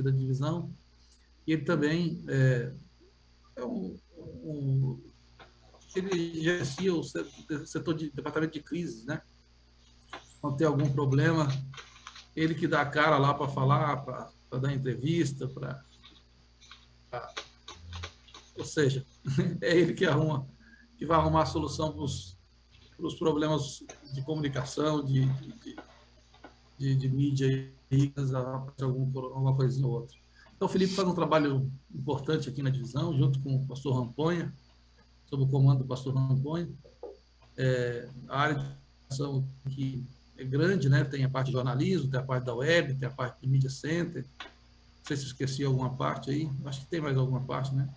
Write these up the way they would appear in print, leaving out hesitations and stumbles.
da divisão. E ele também ele gerencia o setor de departamento de crises, né? Quando tem algum problema, ele que dá a cara lá para falar, para dar entrevista, ou seja, é ele que vai arrumar a solução para os problemas de comunicação, de mídia, alguma coisinha ou outra. Então, o Felipe faz um trabalho importante aqui na divisão, junto com o pastor Ramponha, sob o comando do pastor Ramponha. A área de educação que é grande, né? Tem a parte de jornalismo, tem a parte da web, tem a parte de media center. Não sei se eu esqueci alguma parte aí. Acho que tem mais alguma parte, né?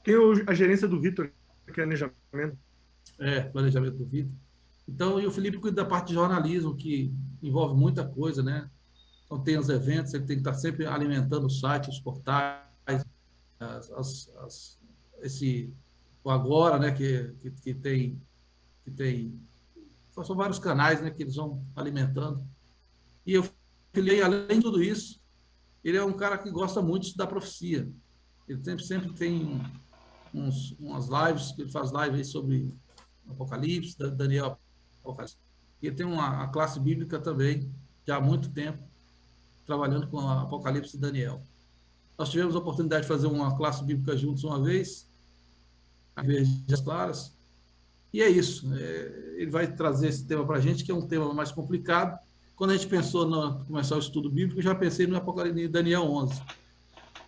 Tem a gerência do Vitor, planejamento. Planejamento do Vitor. Então, e o Felipe cuida da parte de jornalismo, que envolve muita coisa, né? Então, tem os eventos, ele tem que estar sempre alimentando o site, os portais, o Agora, né? Que tem. São vários canais, né? Que eles vão alimentando. E eu Felipe, além de tudo isso, ele é um cara que gosta muito da profecia. Ele sempre tem umas lives, que ele faz lives sobre Apocalipse, Daniel Apocalipse. E ele tem a classe bíblica também, já há muito tempo, trabalhando com Apocalipse e Daniel. Nós tivemos a oportunidade de fazer uma classe bíblica juntos uma vez, a Verdades Claras, e é isso. Ele vai trazer esse tema para a gente, que é um tema mais complicado. Quando a gente pensou em começar o estudo bíblico, eu já pensei no Apocalipse de Daniel 11.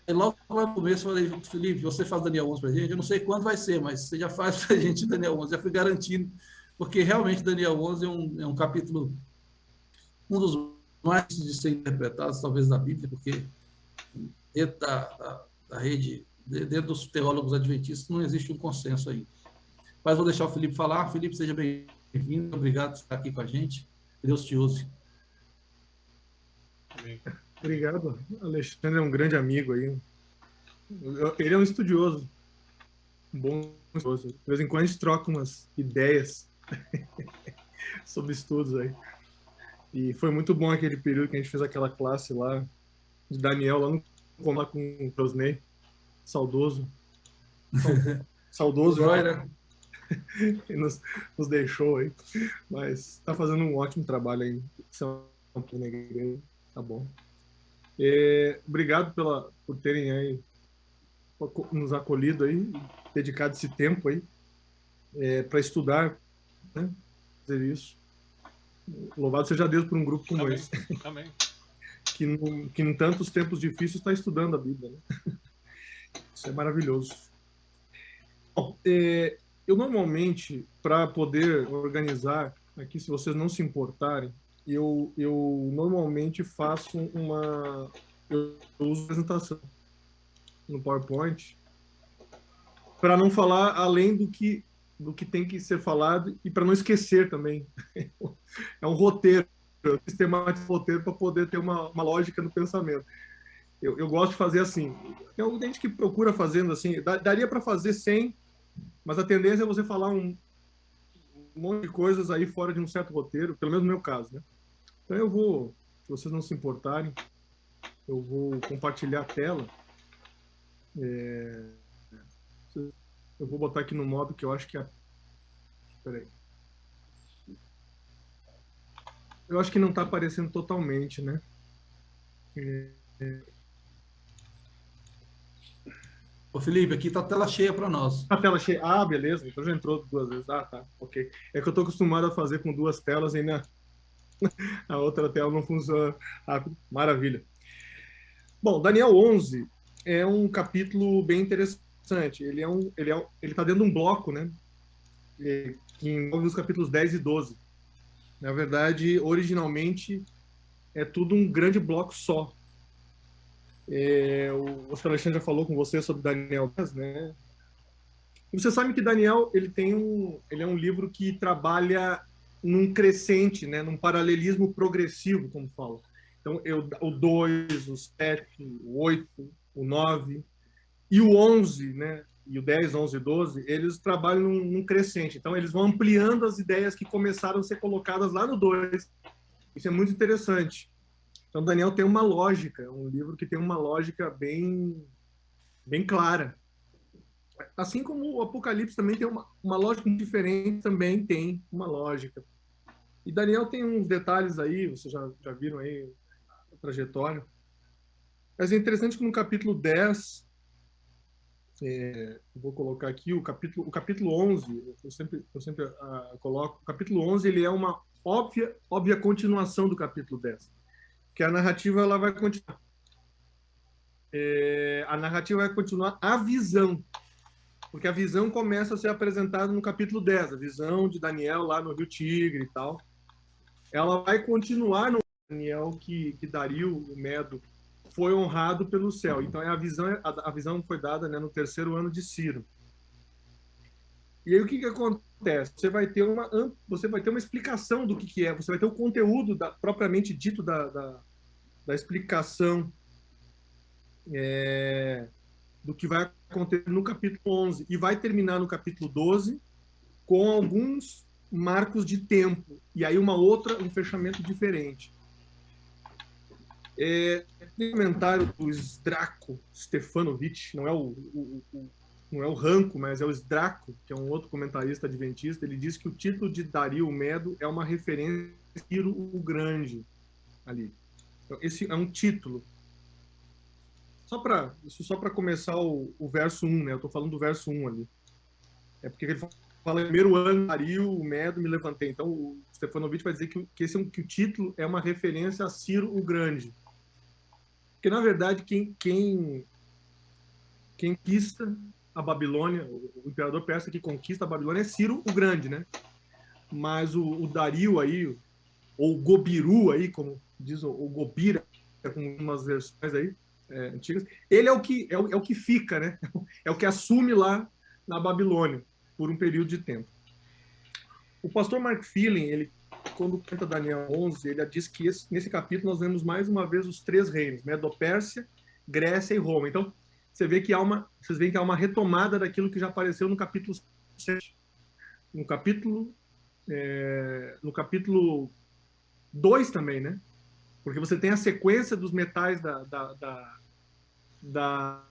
E logo no começo eu falei, Felipe, você faz Daniel 11 para a gente? Eu não sei quando vai ser, mas você já faz para a gente Daniel 11. Já fui garantindo, porque realmente Daniel 11 é um capítulo, um dos mais de ser interpretados, talvez, da Bíblia, porque dentro da rede, dentro dos teólogos adventistas, não existe um consenso aí. Mas vou deixar o Felipe falar. Felipe, seja bem-vindo. Obrigado por estar aqui com a gente. Que Deus te use. Obrigado. Alexandre é um grande amigo aí. Ele é um estudioso. Um bom estudioso. De vez em quando a gente troca umas ideias sobre estudos aí. E foi muito bom aquele período que a gente fez aquela classe lá de Daniel, lá lá com o Prosney. Saudoso. Saudoso. Glória. Que nos deixou aí. Mas está fazendo um ótimo trabalho aí. Na igreja. Tá bom. Obrigado por terem aí nos acolhido aí, dedicado esse tempo aí para estudar, né? Fazer isso. Louvado seja Deus por um grupo como esse. Amém. que em tantos tempos difíceis está estudando a Bíblia, né? Isso é maravilhoso. Bom, eu normalmente, para poder organizar aqui, se vocês não se importarem, eu normalmente faço eu uso apresentação no PowerPoint para não falar além do que tem que ser falado e para não esquecer também. É um roteiro, sistemático roteiro para poder ter uma lógica no pensamento. Eu gosto de fazer assim. Tem alguma gente que procura fazendo assim. Daria para fazer sem, mas a tendência é você falar um monte de coisas aí fora de um certo roteiro, pelo menos no meu caso, né? Então eu vou, se vocês não se importarem, eu vou compartilhar a tela. Eu vou botar aqui no modo que eu acho que Espera aí. Eu acho que não está aparecendo totalmente, né? Ô, Felipe, aqui está a tela cheia para nós. A tela cheia. Ah, beleza. Então já entrou 2 vezes. Ah, tá. Ok. É que eu estou acostumado a fazer com 2 telas e a outra tela não funciona rápido. Maravilha. Bom, Daniel 11 é um capítulo bem interessante. Ele está dentro de um bloco, né? Que envolve os capítulos 10 e 12. Na verdade, originalmente, é tudo um grande bloco só. O Oscar Alexandre já falou com você sobre Daniel 10, né? E você sabe que Daniel ele é um livro que trabalha num crescente, né? Num paralelismo progressivo, como fala. Então, o 2, o 7, o 8, o 9 e o 11, né? E o 10, 11 e 12, eles trabalham num crescente. Então, eles vão ampliando as ideias que começaram a ser colocadas lá no 2. Isso é muito interessante. Então, Daniel tem uma lógica, é um livro que tem uma lógica bem clara. Assim como o Apocalipse também tem uma lógica diferente, também tem uma lógica. E Daniel tem uns detalhes aí, vocês já viram aí a trajetória. Mas é interessante que no capítulo 10, vou colocar aqui o capítulo 11, eu sempre coloco, o capítulo 11 ele é uma óbvia continuação do capítulo 10, que a narrativa ela vai continuar. A narrativa vai continuar a visão, porque a visão começa a ser apresentada no capítulo 10, a visão de Daniel lá no Rio Tigre e tal. Ela vai continuar no Daniel que Dario, o Medo, foi honrado pelo céu. Então a visão foi dada, né, no terceiro ano de Ciro. E aí o que acontece? Você vai ter uma explicação do que é, você vai ter o conteúdo propriamente dito da explicação do que vai acontecer no capítulo 11 e vai terminar no capítulo 12 com alguns marcos de tempo e aí um fechamento diferente. Tem um comentário do Zdravko Stefanovic, não é o Ranco, mas é o Zdravko, que é um outro comentarista adventista. Ele diz que o título de Dario Medo é uma referência a Ciro o Grande ali. Então, esse é um título. Só para começar o verso 1, né? Eu estou falando do verso 1 ali. É porque ele fala, primeiro ano, Dario, o Medo, me levantei. Então, o Stefanovic vai dizer que o título é uma referência a Ciro o Grande. Porque, na verdade, quem conquista a Babilônia, o imperador persa que conquista a Babilônia é Ciro o Grande, né? Mas o Dario aí, ou Gobiru aí, como diz o Gobira, com umas versões aí, antigas, ele é o que fica, né? É o que assume lá na Babilônia por um período de tempo. O pastor Mark Phelan, ele, quando canta Daniel 11, ele diz que nesse capítulo nós vemos mais uma vez os três reinos, Medo-Pérsia, Grécia e Roma. Então, vocês veem que há uma retomada daquilo que já apareceu no capítulo 7. No capítulo 2 também, né? Porque você tem a sequência dos metais da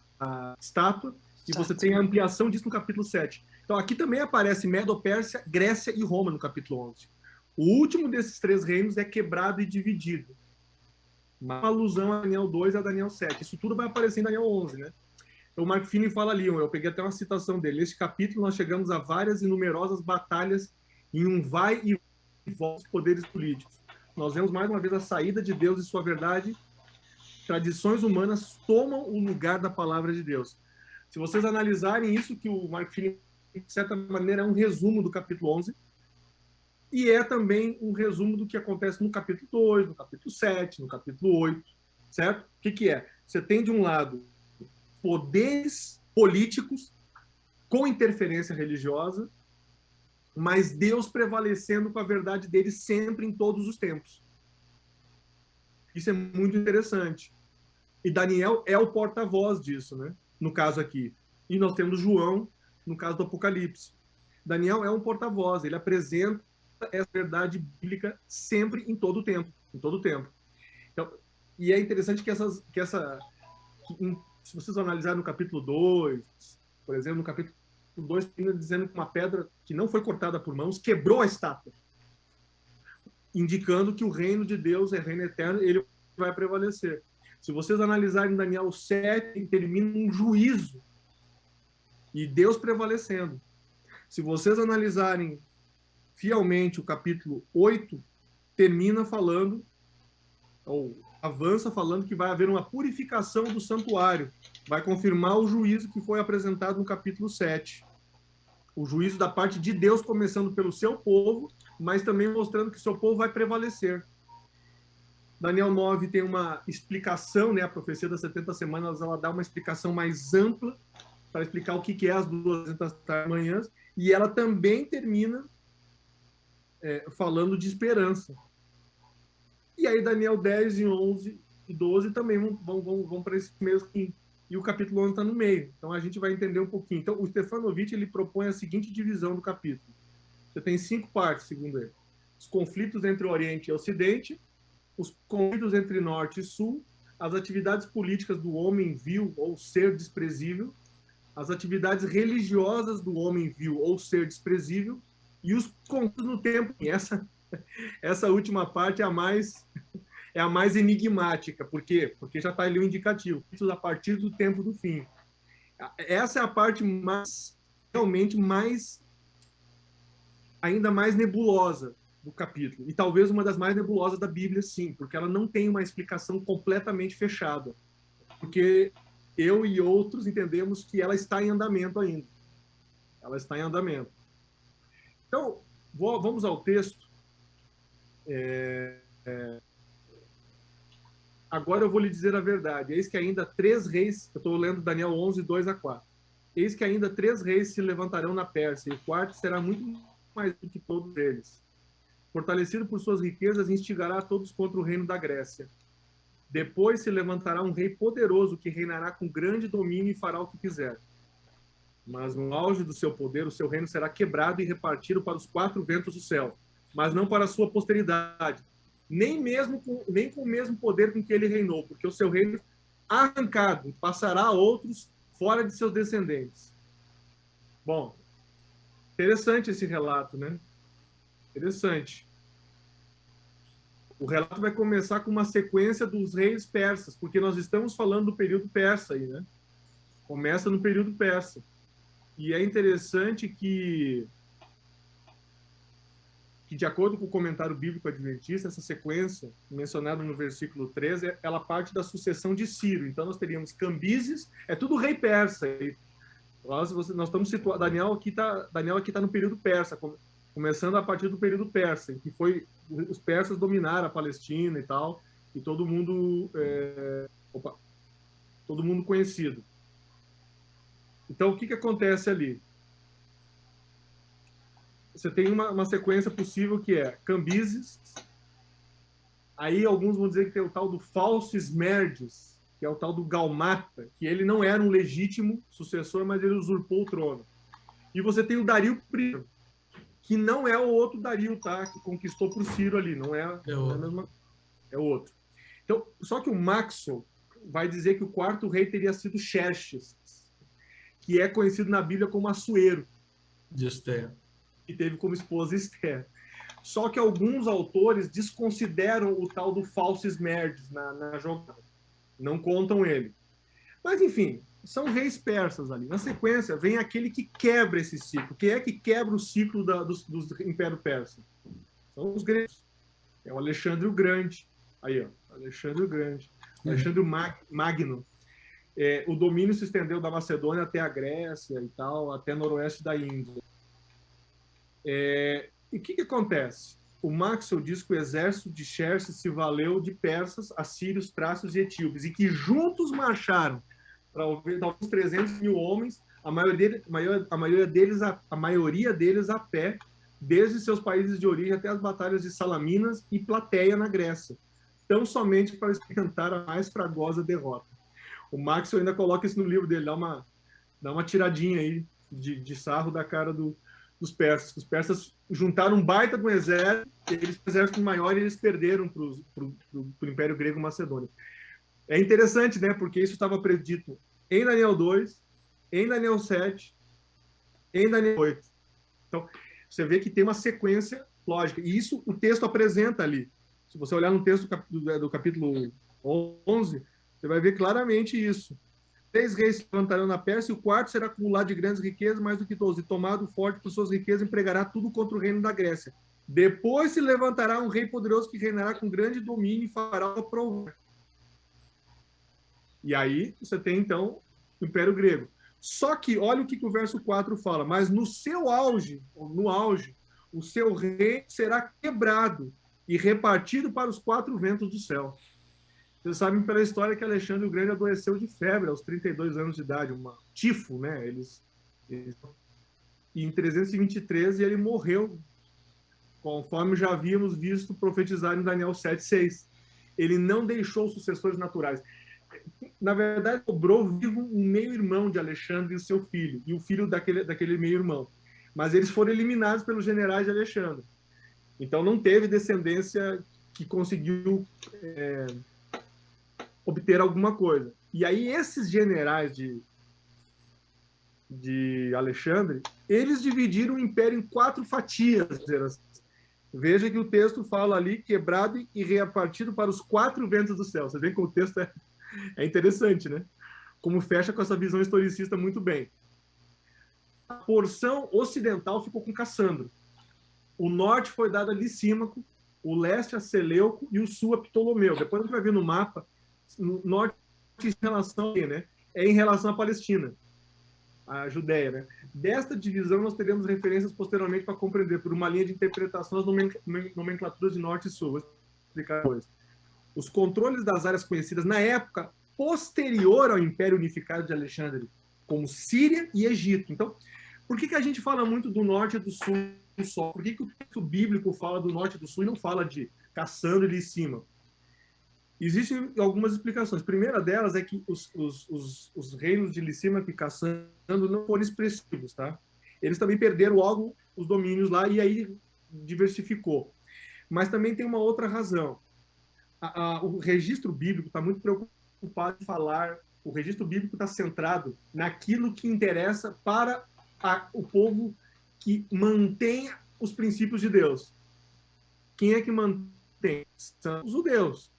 estátua e você tem a ampliação disso no capítulo 7. Então, aqui também aparece Medo-Pérsia, Grécia e Roma no capítulo 11. O último desses três reinos é quebrado e dividido. Uma alusão a Daniel 2 e a Daniel 7. Isso tudo vai aparecer em Daniel 11, né? Então, o Mark Phelan fala ali, eu peguei até uma citação dele. Neste capítulo, nós chegamos a várias e numerosas batalhas em um vai e volta dos poderes políticos. Nós vemos mais uma vez a saída de Deus e sua verdade. Tradições humanas tomam o lugar da palavra de Deus. Se vocês analisarem isso, que o Mark Phelan, de certa maneira, é um resumo do capítulo 11, e é também um resumo do que acontece no capítulo 2, no capítulo 7, no capítulo 8, certo? O que é? Você tem, de um lado, poderes políticos com interferência religiosa, mas Deus prevalecendo com a verdade dele sempre em todos os tempos. Isso é muito interessante. E Daniel é o porta-voz disso, né? No caso aqui. E nós temos João, no caso do Apocalipse. Daniel é um porta-voz, ele apresenta essa verdade bíblica sempre em todo o tempo. Em todo o tempo. Então, e é interessante se vocês analisarem no capítulo 2, por exemplo, no capítulo 2, dizendo que uma pedra que não foi cortada por mãos quebrou a estátua, indicando que o reino de Deus é reino eterno e ele vai prevalecer. Se vocês analisarem Daniel 7, termina um juízo e Deus prevalecendo. Se vocês analisarem fielmente o capítulo 8, termina falando, ou avança falando que vai haver uma purificação do santuário. Vai confirmar o juízo que foi apresentado no capítulo 7. O juízo da parte de Deus, começando pelo seu povo, mas também mostrando que seu povo vai prevalecer. Daniel 9 tem uma explicação, né? A profecia das 70 semanas, ela dá uma explicação mais ampla para explicar o que é as 200 manhãs, e ela também termina falando de esperança. E aí Daniel 10 e 11 e 12 também vão para esse mesmo caminho. E o capítulo 11 está no meio. Então a gente vai entender um pouquinho. Então o Stefanovic ele propõe a seguinte divisão do capítulo. Você tem 5 partes, segundo ele. Os conflitos entre o Oriente e o Ocidente, os conflitos entre norte e sul, as atividades políticas do homem vil ou ser desprezível, as atividades religiosas do homem vil ou ser desprezível, e os conflitos no tempo. E essa última parte é a mais enigmática. Por quê? Porque já está ali o indicativo, a partir do tempo do fim. Essa é a parte realmente ainda mais nebulosa do capítulo, e talvez uma das mais nebulosas da Bíblia, sim, porque ela não tem uma explicação completamente fechada, porque eu e outros entendemos que ela está em andamento ainda. Ela está em andamento. Então, vamos ao texto. Agora eu vou lhe dizer a verdade. Eis que ainda 3 reis, eu estou lendo Daniel 11, 2 a 4. Eis que ainda 3 reis se levantarão na Pérsia, e o quarto será muito mais do que todos eles. Fortalecido por suas riquezas, instigará a todos contra o reino da Grécia. Depois se levantará um rei poderoso que reinará com grande domínio e fará o que quiser. Mas no auge do seu poder, o seu reino será quebrado e repartido para os 4 ventos do céu, mas não para a sua posteridade, nem com o mesmo poder com que ele reinou, porque o seu reino arrancado passará a outros fora de seus descendentes. Bom, interessante esse relato, né? Interessante. O relato vai começar com uma sequência dos reis persas, porque nós estamos falando do período persa aí, né? Começa no período persa. E é interessante que de acordo com o comentário bíblico adventista, essa sequência, mencionada no versículo 13, ela parte da sucessão de Ciro. Então, nós teríamos Cambises, é tudo rei persa. Nós estamos situados, Daniel aqui está no período persa, começando a partir do período persa, em que os persas dominaram a Palestina e tal, e todo mundo conhecido. Então, o que acontece ali? Você tem uma sequência possível que é Cambises, aí alguns vão dizer que tem o tal do falso Esmerdes, que é o tal do Galmata, que ele não era um legítimo sucessor, mas ele usurpou o trono. E você tem o Dario I, que não é o outro Dario, tá? Que conquistou por Ciro ali, não é a mesma, é o outro. Então, só que o Maxwell vai dizer que o quarto rei teria sido Xerxes, que é conhecido na Bíblia como Assuero. De Esther. E teve como esposa Esther. Só que alguns autores desconsideram o tal do falso Esmerdes na jogada. Não contam ele. Mas, enfim, são reis persas ali. Na sequência, vem aquele que quebra esse ciclo. Quem é que quebra o ciclo do Império Persa? São os gregos. É o Alexandre o Grande. Aí, ó, Alexandre o Grande. Alexandre o Magno. O domínio se estendeu da Macedônia até a Grécia e tal, até noroeste da Índia. E o que acontece? O Maxwell diz que o exército de Xerxes se valeu de persas, assírios, trácios e etíopes, e que juntos marcharam para uns 300 mil homens, a maioria deles a pé, desde seus países de origem até as batalhas de Salaminas e Plateia na Grécia, tão somente para experimentar a mais fragosa derrota. O Maxwell ainda coloca isso no livro dele, dá uma tiradinha aí de sarro da cara dos persas. Os persas juntaram um baita de um exército, um exército maior, e eles perderam para o Império Grego Macedônio. É interessante, né? Porque isso estava predito em Daniel 2, em Daniel 7, em Daniel 8. Então, você vê que tem uma sequência lógica. E isso o texto apresenta ali. Se você olhar no texto do capítulo 11, você vai ver claramente isso. 3 reis se levantarão na Pérsia, e o quarto será acumulado de grandes riquezas, mais do que todos, e tomado forte por suas riquezas, empregará tudo contra o reino da Grécia. Depois se levantará um rei poderoso que reinará com grande domínio e fará o provar. E aí você tem, então, o Império Grego. Só que, olha o que o verso 4 fala, mas no seu auge, o seu rei será quebrado e repartido para os 4 ventos do céu. Vocês sabem pela história que Alexandre o Grande adoeceu de febre aos 32 anos de idade, uma tifo, né? E em 323 ele morreu, conforme já havíamos visto profetizar em Daniel 7:6. Ele não deixou sucessores naturais. Na verdade, sobrou vivo um meio-irmão de Alexandre e o seu filho, e o filho daquele meio-irmão. Mas eles foram eliminados pelos generais de Alexandre. Então não teve descendência que conseguiu obter alguma coisa. E aí esses generais de Alexandre, eles dividiram o império em 4 fatias. Veja que o texto fala ali, quebrado e repartido para os 4 ventos do céu. Você vê que o texto é interessante, né? Como fecha com essa visão historicista muito bem. A porção ocidental ficou com Cassandro. O norte foi dado a Licímaco, o leste a Seleuco e o sul a Ptolomeu. Depois a gente vai ver no mapa, no norte em relação a, né? É em relação à Palestina, a Judéia, né? Desta divisão nós teremos referências posteriormente para compreender por uma linha de interpretação as nomenclaturas de norte e sul. Vou explicar depois. Os controles das áreas conhecidas na época posterior ao Império Unificado de Alexandre, como Síria e Egito. Então, por que a gente fala muito do norte e do sul só? Por que o texto bíblico fala do norte e do sul e não fala de Cassandro e Licímaco? Existem algumas explicações. A primeira delas é que os reinos de Licímaco e Cassandro não foram expressivos, tá? Eles também perderam logo os domínios lá e aí diversificou. Mas também tem uma outra razão. O registro bíblico está muito preocupado em falar, o registro bíblico está centrado naquilo que interessa para o povo que mantém os princípios de Deus. Quem é que mantém? São os judeus.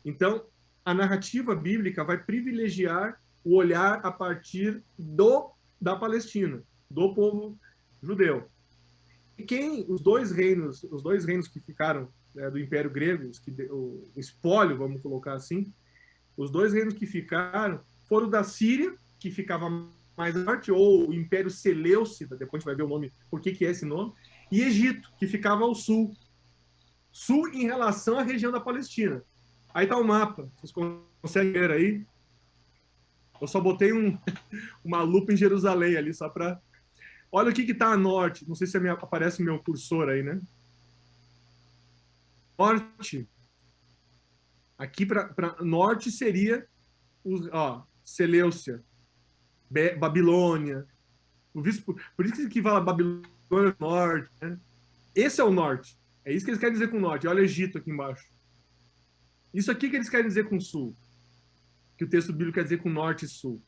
Então, a narrativa bíblica vai privilegiar o olhar a partir da Palestina, do povo judeu. E os dois reinos que ficaram, né, do Império Grego, o espólio, vamos colocar assim, os 2 reinos que ficaram foram da Síria, que ficava mais ao norte, ou o Império Seleucida, depois a gente vai ver o nome, por que é esse nome, e Egito, que ficava ao sul. Sul em relação à região da Palestina. Aí está o mapa, vocês conseguem ver aí? Eu só botei uma lupa em Jerusalém ali, só para... Olha o que está a norte, não sei se aparece o meu cursor aí, né? Norte. Aqui para norte seria Seleucia, Babilônia. Por isso que fala Babilônia norte, né? Esse é o norte. É isso que eles querem dizer com norte. Olha o Egito aqui embaixo. Isso aqui que eles querem dizer com sul. Que o texto bíblico quer dizer com norte e sul.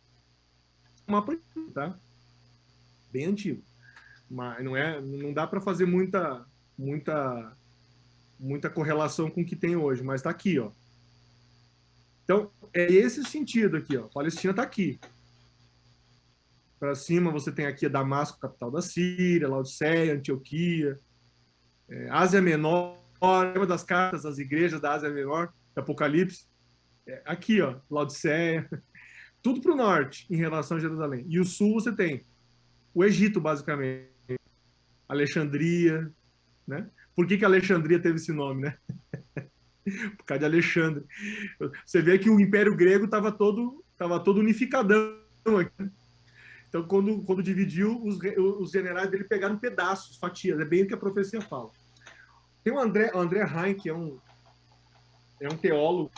Um mapa, tá? Bem antigo. Mas não dá para fazer muita correlação com o que tem hoje, mas está aqui, ó. Então, é esse o sentido aqui, ó. Palestina está aqui. Para cima você tem aqui Damasco, capital da Síria, Laodiceia, Antioquia, Ásia Menor, lembra das cartas das igrejas da Ásia Menor, do Apocalipse? Aqui, ó, Laodiceia. Tudo para o norte, em relação a Jerusalém. E o sul você tem o Egito, basicamente. Alexandria, né? Por que Alexandria teve esse nome, né? Por causa de Alexandre. Você vê que o Império Grego estava todo unificadão aqui. Então, quando dividiu, os generais dele pegaram pedaços, fatias. É bem o que a profecia fala. Tem o André Hein, que é um teólogo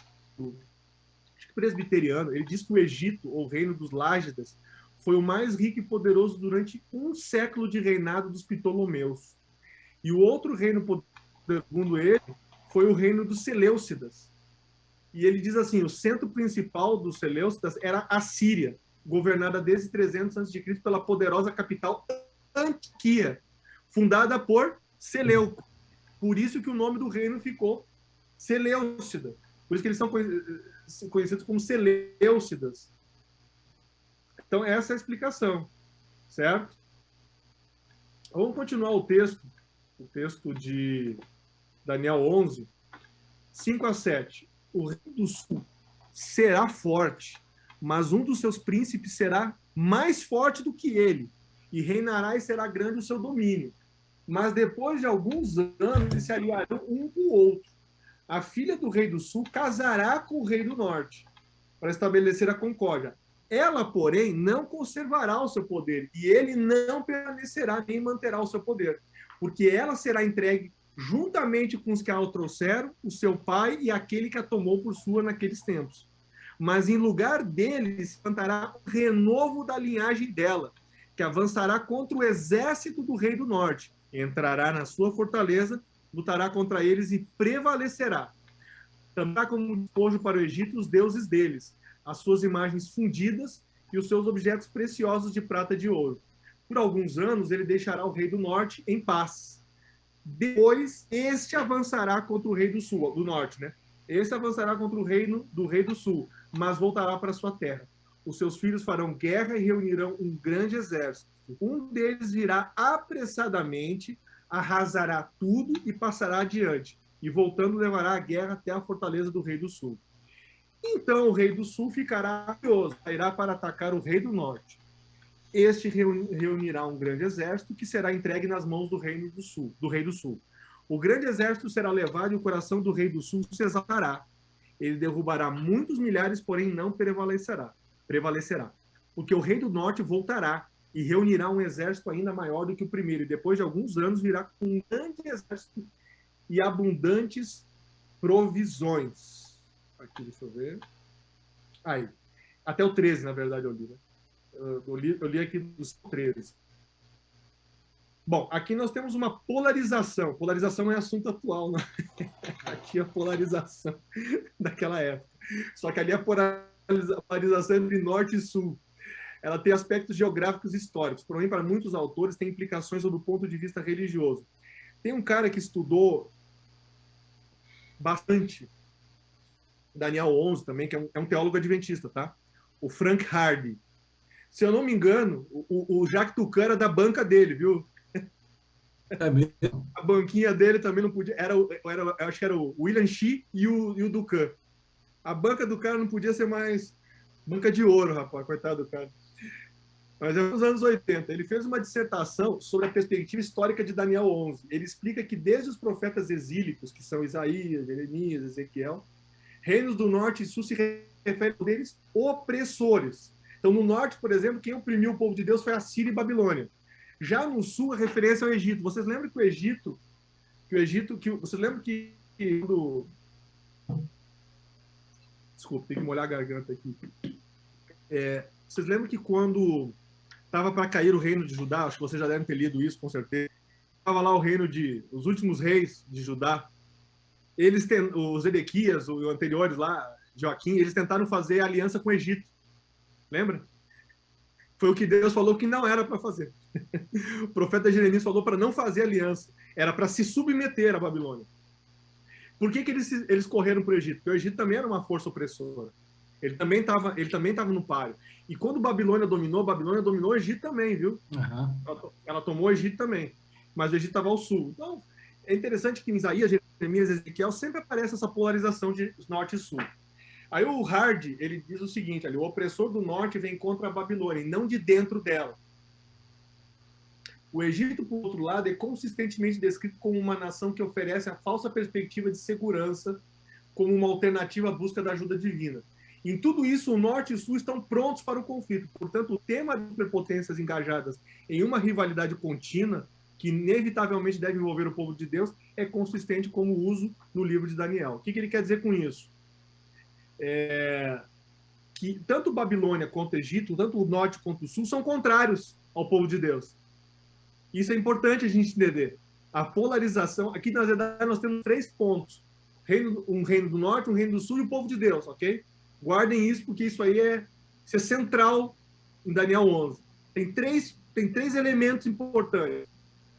presbiteriano. Ele diz que o Egito, ou reino dos Lágidas, foi o mais rico e poderoso durante 1 século de reinado dos Ptolomeus. E o outro reino poderoso, segundo ele, foi o reino dos Seleucidas. E ele diz assim, o centro principal dos Seleucidas era a Síria, governada desde 300 a.C. pela poderosa capital Antioquia, fundada por Seleuco. Por isso que o nome do reino ficou Seleucida. Por isso que eles são conhecidos como Seleucidas. Então, essa é a explicação, certo? Vamos continuar o texto de Daniel 11, 5 a 7. O reino do sul será forte, mas um dos seus príncipes será mais forte do que ele, e reinará e será grande o seu domínio. Mas depois de alguns anos, eles se aliarão um com o outro. A filha do rei do sul casará com o rei do norte, para estabelecer a concórdia. Ela, porém, não conservará o seu poder, e ele não permanecerá nem manterá o seu poder, porque ela será entregue juntamente com os que a trouxeram, o seu pai e aquele que a tomou por sua naqueles tempos. Mas em lugar dele se levantará o renovo da linhagem dela, que avançará contra o exército do rei do norte, entrará na sua fortaleza lutará contra eles e prevalecerá. Também como despojo para o Egito os deuses deles, as suas imagens fundidas e os seus objetos preciosos de prata e de ouro. Por alguns anos ele deixará o rei do norte em paz. Depois este avançará contra o rei do sul, do norte, né? Este avançará contra o reino do rei do sul, mas voltará para sua terra. Os seus filhos farão guerra e reunirão um grande exército. Um deles virá apressadamente, arrasará tudo e passará adiante. E voltando levará a guerra até a fortaleza do rei do sul. Então o rei do sul ficará furioso, irá para atacar o rei do norte. Este reunirá um grande exército que será entregue nas mãos do reino do sul, do rei do sul. O grande exército será levado e o coração do rei do sul se exaltará. Ele derrubará muitos milhares, porém não prevalecerá. Porque o rei do norte voltará e reunirá um exército ainda maior do que o primeiro, e depois de alguns anos virá com um grande exército e abundantes provisões. Aqui, deixa eu ver. Aí, até o 13, na verdade, eu li, né? Eu li aqui dos 13. Bom, aqui nós temos uma polarização. Polarização é assunto atual, né? Aqui é a polarização daquela época. Só que ali a polarização entre norte e sul. Ela tem aspectos geográficos e históricos. Porém, para muitos autores, tem implicações do ponto de vista religioso. Tem um cara que estudou bastante Daniel 11 também, que é um teólogo adventista, tá? O Frank Hardy. Se eu não me engano, o Jacques Tucan era da banca dele, viu? É mesmo? A banquinha dele também não podia... eu acho que era o William Shee e o Tucan. A banca do cara não podia ser mais banca de ouro, rapaz, coitado do cara. Mas é nos anos 80. Ele fez uma dissertação sobre a perspectiva histórica de Daniel 11. Ele explica que desde os profetas exílicos, que são Isaías, Jeremias, Ezequiel, reinos do norte e sul se referem a deles opressores. Então, no norte, por exemplo, quem oprimiu o povo de Deus foi a Síria e Babilônia. Já no sul, a referência ao Egito. Vocês lembram que vocês lembram que desculpa, tem que molhar a garganta aqui. Vocês lembram que quando estava para cair o reino de Judá, acho que vocês já devem ter lido isso, com certeza, estava lá os últimos reis de Judá, os Edequias, os anteriores lá, Joaquim, eles tentaram fazer aliança com o Egito. Lembra? Foi o que Deus falou que não era para fazer. O profeta Jeremias falou para não fazer aliança. Era para se submeter à Babilônia. Por que eles correram para o Egito? Porque o Egito também era uma força opressora. Ele também estava no páreo. E quando Babilônia dominou o Egito também, viu? Uhum. Ela tomou o Egito também. Mas o Egito estava ao sul. Então, é interessante que em Isaías, Jeremias e Ezequiel sempre aparece essa polarização de norte e sul. Aí o Hardy, ele diz o seguinte, ali, o opressor do norte vem contra a Babilônia, e não de dentro dela. O Egito, por outro lado, é consistentemente descrito como uma nação que oferece a falsa perspectiva de segurança como uma alternativa à busca da ajuda divina. Em tudo isso, o norte e o sul estão prontos para o conflito. Portanto, o tema de superpotências engajadas em uma rivalidade contínua, que inevitavelmente deve envolver o povo de Deus, é consistente com o uso no livro de Daniel. O que ele quer dizer com isso? Que tanto Babilônia quanto Egito, tanto o norte quanto o sul, são contrários ao povo de Deus. Isso é importante a gente entender. A polarização, aqui na verdade nós temos 3 pontos. Um reino do norte, um reino do sul e o povo de Deus, ok? Guardem isso, porque isso aí é central em Daniel 11. Tem três elementos importantes.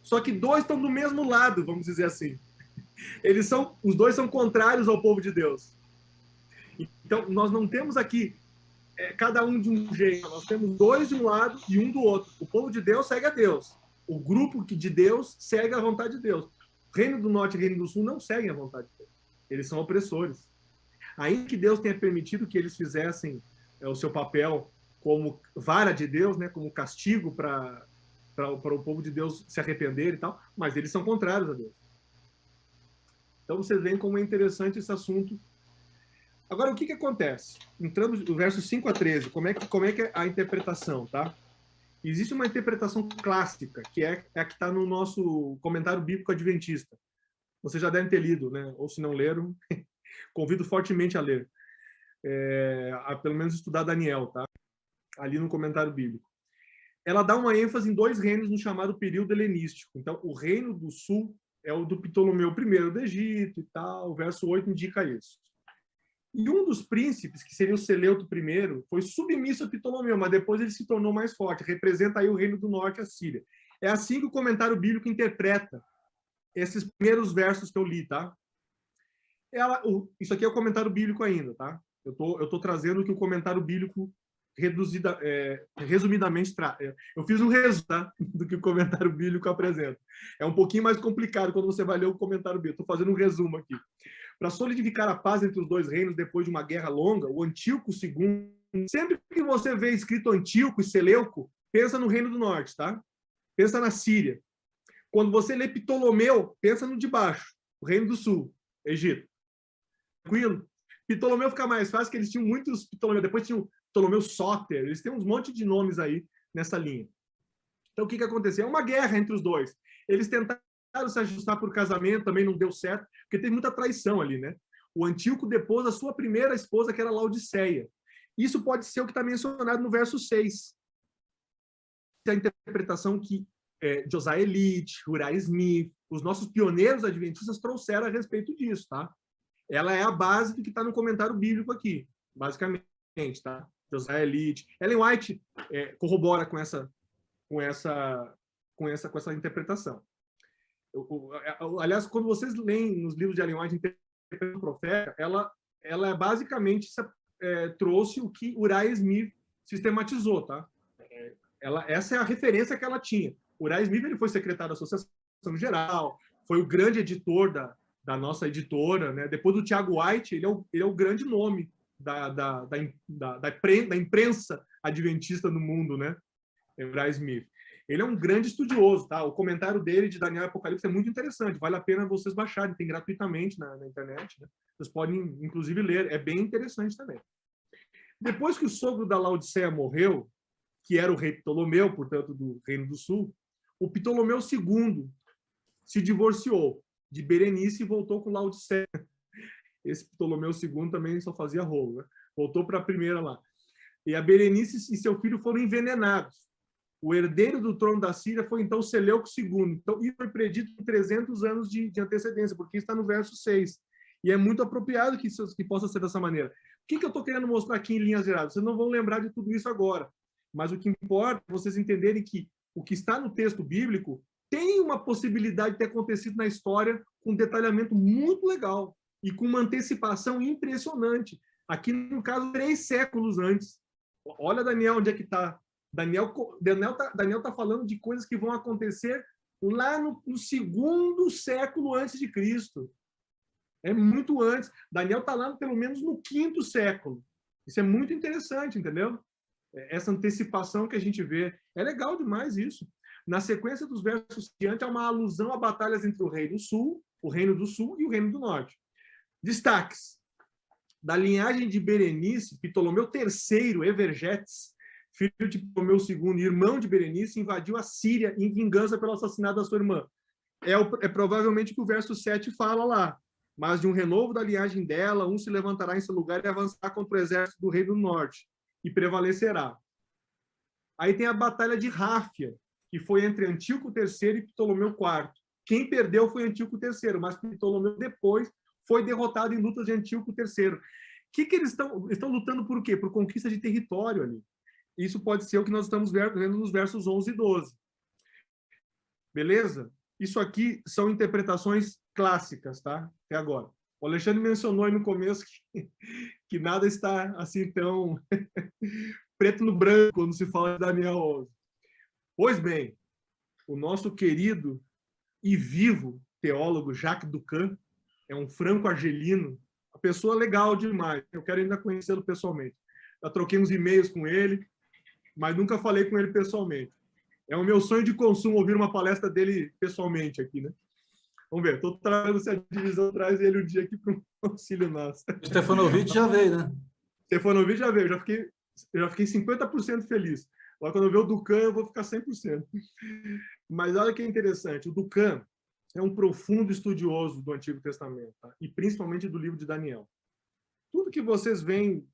Só que 2 estão do mesmo lado, vamos dizer assim. Os 2 são contrários ao povo de Deus. Então, nós não temos aqui cada um de um jeito. Nós temos 2 de um lado e um do outro. O povo de Deus segue a Deus. O grupo de Deus segue a vontade de Deus. O reino do norte e o reino do sul não seguem a vontade de Deus. Eles são opressores. Ainda que Deus tenha permitido que eles fizessem o seu papel como vara de Deus, né, como castigo para o povo de Deus se arrepender e tal, mas eles são contrários a Deus. Então, vocês veem como é interessante esse assunto. Agora, o que acontece? Entrando no verso 5 a 13, como é que é a interpretação, tá? Existe uma interpretação clássica, que é a que está no nosso comentário bíblico adventista. Vocês já devem ter lido, né? Ou se não leram, convido fortemente a ler. A pelo menos estudar Daniel, tá? Ali no comentário bíblico. Ela dá uma ênfase em 2 reinos no chamado período helenístico. Então, o reino do sul é o do Ptolomeu I do Egito e tal, o verso 8 indica isso. E um dos príncipes, que seria o Seleuco I, foi submisso a Ptolomeu, mas depois ele se tornou mais forte, representa aí o reino do norte, a Síria. É assim que o comentário bíblico interpreta esses primeiros versos que eu li, tá? Isso aqui é o comentário bíblico ainda, tá? Eu tô trazendo o que o comentário bíblico resumidamente traz. Eu fiz um resumo, tá? Do que o comentário bíblico apresenta. É um pouquinho mais complicado quando você vai ler o comentário bíblico. Estou fazendo um resumo aqui. Para solidificar a paz entre os dois reinos depois de uma guerra longa, o Antíoco II, sempre que você vê escrito Antíoco e Seleuco, pensa no Reino do Norte, tá? Pensa na Síria. Quando você lê Ptolomeu, pensa no de baixo, o Reino do Sul, Egito. Tranquilo? Ptolomeu fica mais fácil, porque eles tinham muitos Ptolomeu. Depois tinha o Ptolomeu Sóter, eles têm uns monte de nomes aí nessa linha. Então, o que aconteceu? É uma guerra entre os dois. Eles tentaram se ajustar por casamento, também não deu certo, porque teve muita traição ali, né? O Antíoco depôs a sua primeira esposa, que era Laodiceia. Isso pode ser o que está mencionado no verso 6. A interpretação que Josiah Elite, Uriah Smith, os nossos pioneiros adventistas trouxeram a respeito disso, tá? Ela é a base do que está no comentário bíblico aqui, basicamente, tá? Josiah Elite. Ellen White corrobora com essa interpretação. Aliás, quando vocês leem nos livros de Ellen White interpretando o profeta, ela basicamente trouxe o que Uriah Smith sistematizou, tá? Essa é a referência que ela tinha. Uriah Smith ele foi secretário da Associação Geral, foi o grande editor da nossa editora, né? Depois do Tiago White, ele é o grande nome da imprensa adventista no mundo, né? Uriah Smith. Ele é um grande estudioso, tá? O comentário dele de Daniel e Apocalipse é muito interessante, vale a pena vocês baixarem, tem gratuitamente na internet, né? Vocês podem, inclusive, ler, é bem interessante também. Depois que o sogro da Laodiceia morreu, que era o rei Ptolomeu, portanto, do Reino do Sul, o Ptolomeu II se divorciou de Berenice e voltou com Laodiceia. Esse Ptolomeu II também só fazia rolo, né? Voltou para a primeira lá. E a Berenice e seu filho foram envenenados. O herdeiro do trono da Síria foi, então, Seleuco II. Então, isso foi predito com 300 anos de antecedência, porque está no verso 6. E é muito apropriado que possa ser dessa maneira. O que eu estou querendo mostrar aqui em linhas gerais? Vocês não vão lembrar de tudo isso agora. Mas o que importa é vocês entenderem que o que está no texto bíblico tem uma possibilidade de ter acontecido na história com um detalhamento muito legal e com uma antecipação impressionante. Aqui, no caso, 3 séculos antes. Olha, Daniel, onde é que está. Daniel está falando de coisas que vão acontecer lá no 2º século antes de Cristo. É muito antes. Daniel está lá pelo menos no 5º século. Isso é muito interessante, entendeu? Essa antecipação que a gente vê. É legal demais isso. Na sequência dos versos diante, há uma alusão a batalhas entre o Reino do Sul e o Reino do Norte. Destaques. Da linhagem de Berenice, Ptolomeu III, Evergetes, filho de Ptolomeu II, irmão de Berenice, invadiu a Síria em vingança pelo assassinato da sua irmã. É provavelmente o que o verso 7 fala lá. Mas de um renovo da linhagem dela, um se levantará em seu lugar e avançará contra o exército do rei do norte, e prevalecerá. Aí tem a batalha de Ráfia, que foi entre Antíoco III e Ptolomeu IV. Quem perdeu foi Antíoco III, mas Ptolomeu depois foi derrotado em lutas de Antíoco III. Que eles estão lutando por quê? Por conquista de território ali. Isso pode ser o que nós estamos vendo nos versos 11 e 12. Beleza? Isso aqui são interpretações clássicas, tá? Até agora. O Alexandre mencionou aí no começo que nada está assim tão preto no branco quando se fala de Daniel 11. Pois bem, o nosso querido e vivo teólogo Jacques Ducan é um franco-argelino, uma pessoa legal demais. Eu quero ainda conhecê-lo pessoalmente. Já troquei uns e-mails com ele, mas nunca falei com ele pessoalmente. É o meu sonho de consumo ouvir uma palestra dele pessoalmente aqui, né? Vamos ver, estou trabalhando se a divisão traz ele um dia aqui para um auxílio nosso. O Stefanovic já veio, né? Stefanovic já veio, eu já fiquei 50% feliz. Agora, quando eu ver o Ducan, eu vou ficar 100%. Mas olha que interessante, o Ducan é um profundo estudioso do Antigo Testamento, tá? E principalmente do livro de Daniel. Tudo que vocês veem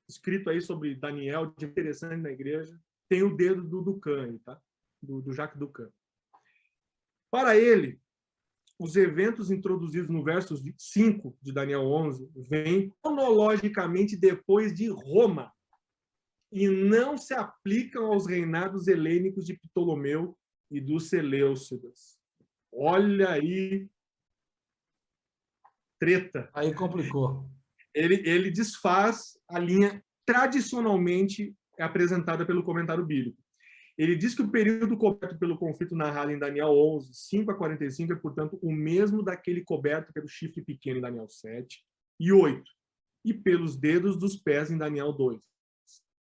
escrito aí sobre Daniel, de interessante na igreja, tem o dedo do Ducan, tá? Do Jacques Ducan. Para ele, os eventos introduzidos no verso 5 de Daniel 11 vêm cronologicamente depois de Roma e não se aplicam aos reinados helênicos de Ptolomeu e dos Seleucidas. Olha aí, treta. Aí complicou. Ele desfaz a linha tradicionalmente apresentada pelo comentário bíblico. Ele diz que o período coberto pelo conflito narrado em Daniel 11, 5 a 45, é, portanto, o mesmo daquele coberto pelo chifre pequeno em Daniel 7 e 8, e pelos dedos dos pés em Daniel 2.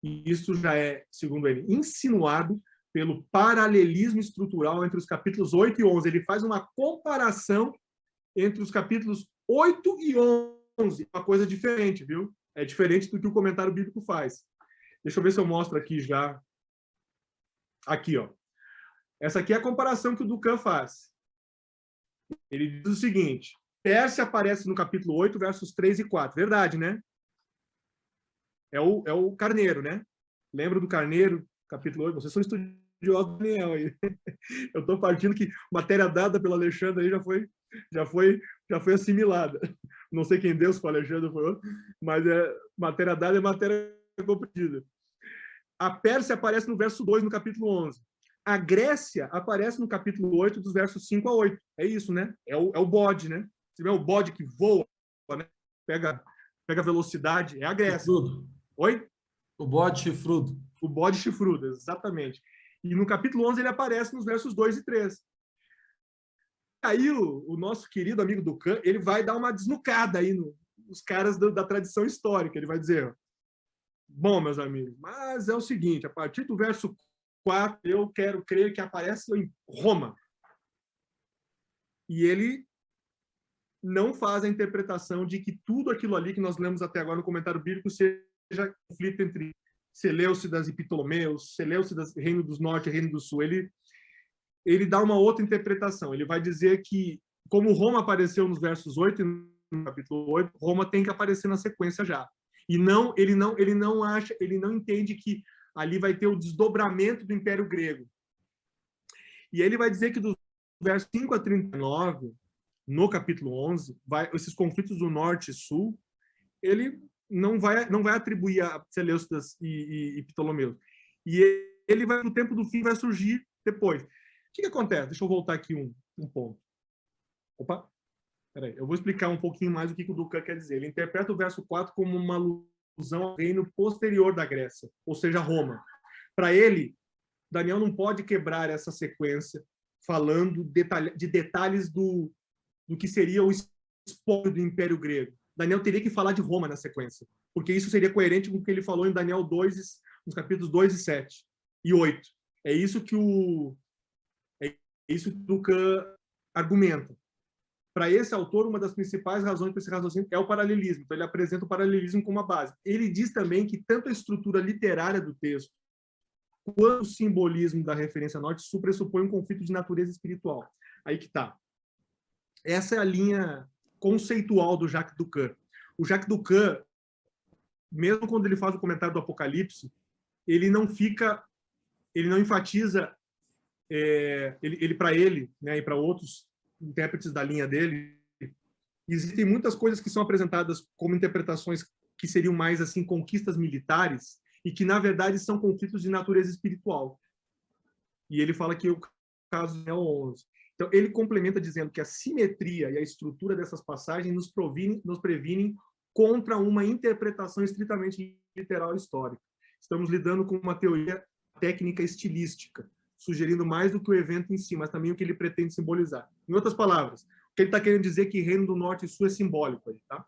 E isso já é, segundo ele, insinuado pelo paralelismo estrutural entre os capítulos 8 e 11. Ele faz uma comparação entre os capítulos 8 e 11, uma coisa diferente, viu? É diferente do que o comentário bíblico faz. Deixa eu ver se eu mostro aqui já. Aqui, ó. Essa aqui é a comparação que o Ducan faz. Ele diz o seguinte: Pérsia aparece no capítulo 8, versos 3 e 4. Verdade, né? É o carneiro, né? Lembra do carneiro, capítulo 8? Vocês são estudiosos do Daniel aí. Eu estou partindo que matéria dada pelo Alexandre aí já foi assimilada. Não sei quem deu, se foi o Alexandre ou foi outro, mas matéria dada é matéria compreendida. A Pérsia aparece no verso 2, no capítulo 11. A Grécia aparece no capítulo 8, dos versos 5 a 8. É isso, né? É o bode, né? Se tiver o bode que voa, né? Pega velocidade, é a Grécia. Chifrudo. Oi? O bode chifrudo. O bode chifrudo, exatamente. E no capítulo 11 ele aparece nos versos 2 e 3. Aí o nosso querido amigo Ducan, ele vai dar uma desnucada aí nos caras da tradição histórica. Ele vai dizer: bom, meus amigos, mas é o seguinte, a partir do verso 4, eu quero crer que aparece em Roma. E ele não faz a interpretação de que tudo aquilo ali que nós lemos até agora no comentário bíblico seja conflito entre Seleucidas e Ptolomeus, Seleucidas, Reino do Norte e Reino do Sul. Ele dá uma outra interpretação. Ele vai dizer que, como Roma apareceu nos versos 8 e no capítulo 8, Roma tem que aparecer na sequência já. E ele não entende que ali vai ter o desdobramento do Império Grego. E ele vai dizer que dos versos 5 a 39, no capítulo 11, esses conflitos do Norte e Sul, ele não vai atribuir a Seleucidas e Ptolomeu. E ele vai, no tempo do fim, vai surgir depois. O que acontece? Deixa eu voltar aqui um ponto. Opa! Peraí, eu vou explicar um pouquinho mais o que o Ducan quer dizer. Ele interpreta o verso 4 como uma alusão ao reino posterior da Grécia, ou seja, Roma. Para ele, Daniel não pode quebrar essa sequência falando de detalhes do que seria o espólio do Império Grego. Daniel teria que falar de Roma na sequência, porque isso seria coerente com o que ele falou em Daniel 2, nos capítulos 2 e 7 e 8. É isso que o Ducan argumenta. Para esse autor, uma das principais razões para esse raciocínio é o paralelismo. Então, ele apresenta o paralelismo como uma base. Ele diz também que tanto a estrutura literária do texto quanto o simbolismo da referência norte-sul pressupõe um conflito de natureza espiritual. Aí que está. Essa é a linha conceitual do Jacques Ducan. O Jacques Ducan, mesmo quando ele faz o comentário do Apocalipse, ele não enfatiza, para ele, né, e para outros intérpretes da linha dele, existem muitas coisas que são apresentadas como interpretações que seriam mais assim conquistas militares e que na verdade são conflitos de natureza espiritual. E ele fala que o caso é o 11. Então ele complementa dizendo que a simetria e a estrutura dessas passagens nos previnem contra uma interpretação estritamente literal e histórica. Estamos lidando com uma teoria técnica estilística, sugerindo mais do que o evento em si, mas também o que ele pretende simbolizar. Em outras palavras, o que ele está querendo dizer é que Reino do Norte e Sul é simbólico. Tá?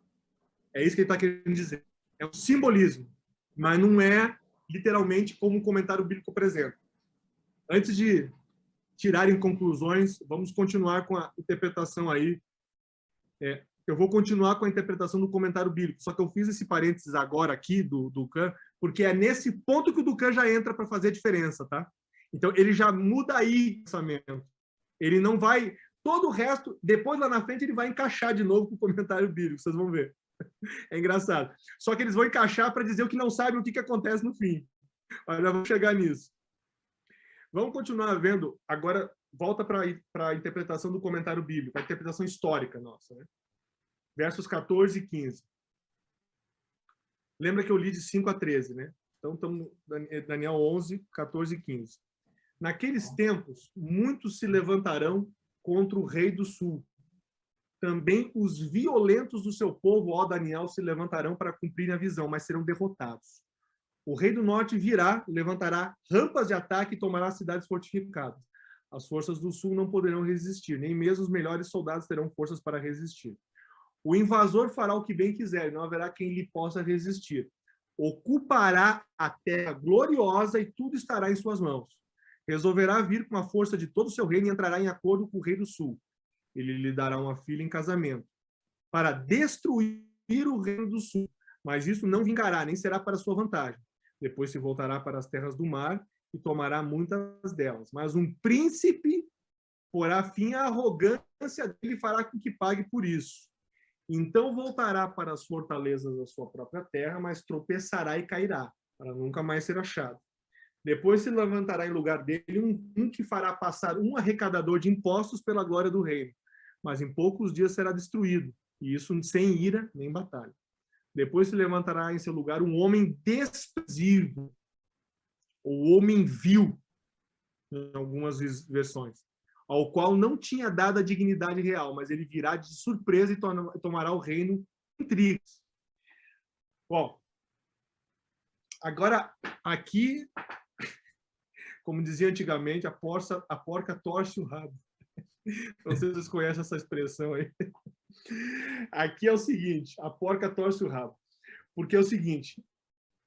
É isso que ele está querendo dizer. É um simbolismo, mas não é literalmente como o comentário bíblico apresenta. Antes de tirarem conclusões, vamos continuar com a interpretação aí. Eu vou continuar com a interpretação do comentário bíblico, só que eu fiz esse parênteses agora aqui do Ducan, porque é nesse ponto que o Ducan já entra para fazer a diferença, tá? Então, ele já muda aí o pensamento. Ele não vai... Todo o resto, depois lá na frente, ele vai encaixar de novo com o comentário bíblico, vocês vão ver. É engraçado. Só que eles vão encaixar para dizer o que não sabem o que acontece no fim. Mas já vamos chegar nisso. Vamos continuar vendo, agora, volta para a interpretação do comentário bíblico, a interpretação histórica nossa, né? Versos 14 e 15. Lembra que eu li de 5 a 13, né? Então, estamos Daniel 11, 14 e 15. Naqueles tempos, muitos se levantarão contra o rei do sul. Também os violentos do seu povo, ó Daniel, se levantarão para cumprir a visão, mas serão derrotados. O rei do norte virá, levantará rampas de ataque e tomará cidades fortificadas. As forças do sul não poderão resistir, nem mesmo os melhores soldados terão forças para resistir. O invasor fará o que bem quiser, não haverá quem lhe possa resistir. Ocupará a terra gloriosa e tudo estará em suas mãos. Resolverá vir com a força de todo o seu reino e entrará em acordo com o rei do sul. Ele lhe dará uma filha em casamento, para destruir o reino do sul. Mas isso não vingará, nem será para sua vantagem. Depois se voltará para as terras do mar e tomará muitas delas. Mas um príncipe porá fim à arrogância dele e fará com que pague por isso. Então voltará para as fortalezas da sua própria terra, mas tropeçará e cairá, para nunca mais ser achado. Depois se levantará em lugar dele um que fará passar um arrecadador de impostos pela glória do reino, mas em poucos dias será destruído, e isso sem ira nem batalha. Depois se levantará em seu lugar um homem desprezível, ou homem vil, em algumas versões, ao qual não tinha dado a dignidade real, mas ele virá de surpresa e tomará o reino em intrigas. Bom, agora aqui, como dizia antigamente, a porca torce o rabo. Não sei se vocês conhecem essa expressão aí. Aqui é o seguinte, a porca torce o rabo. Porque é o seguinte,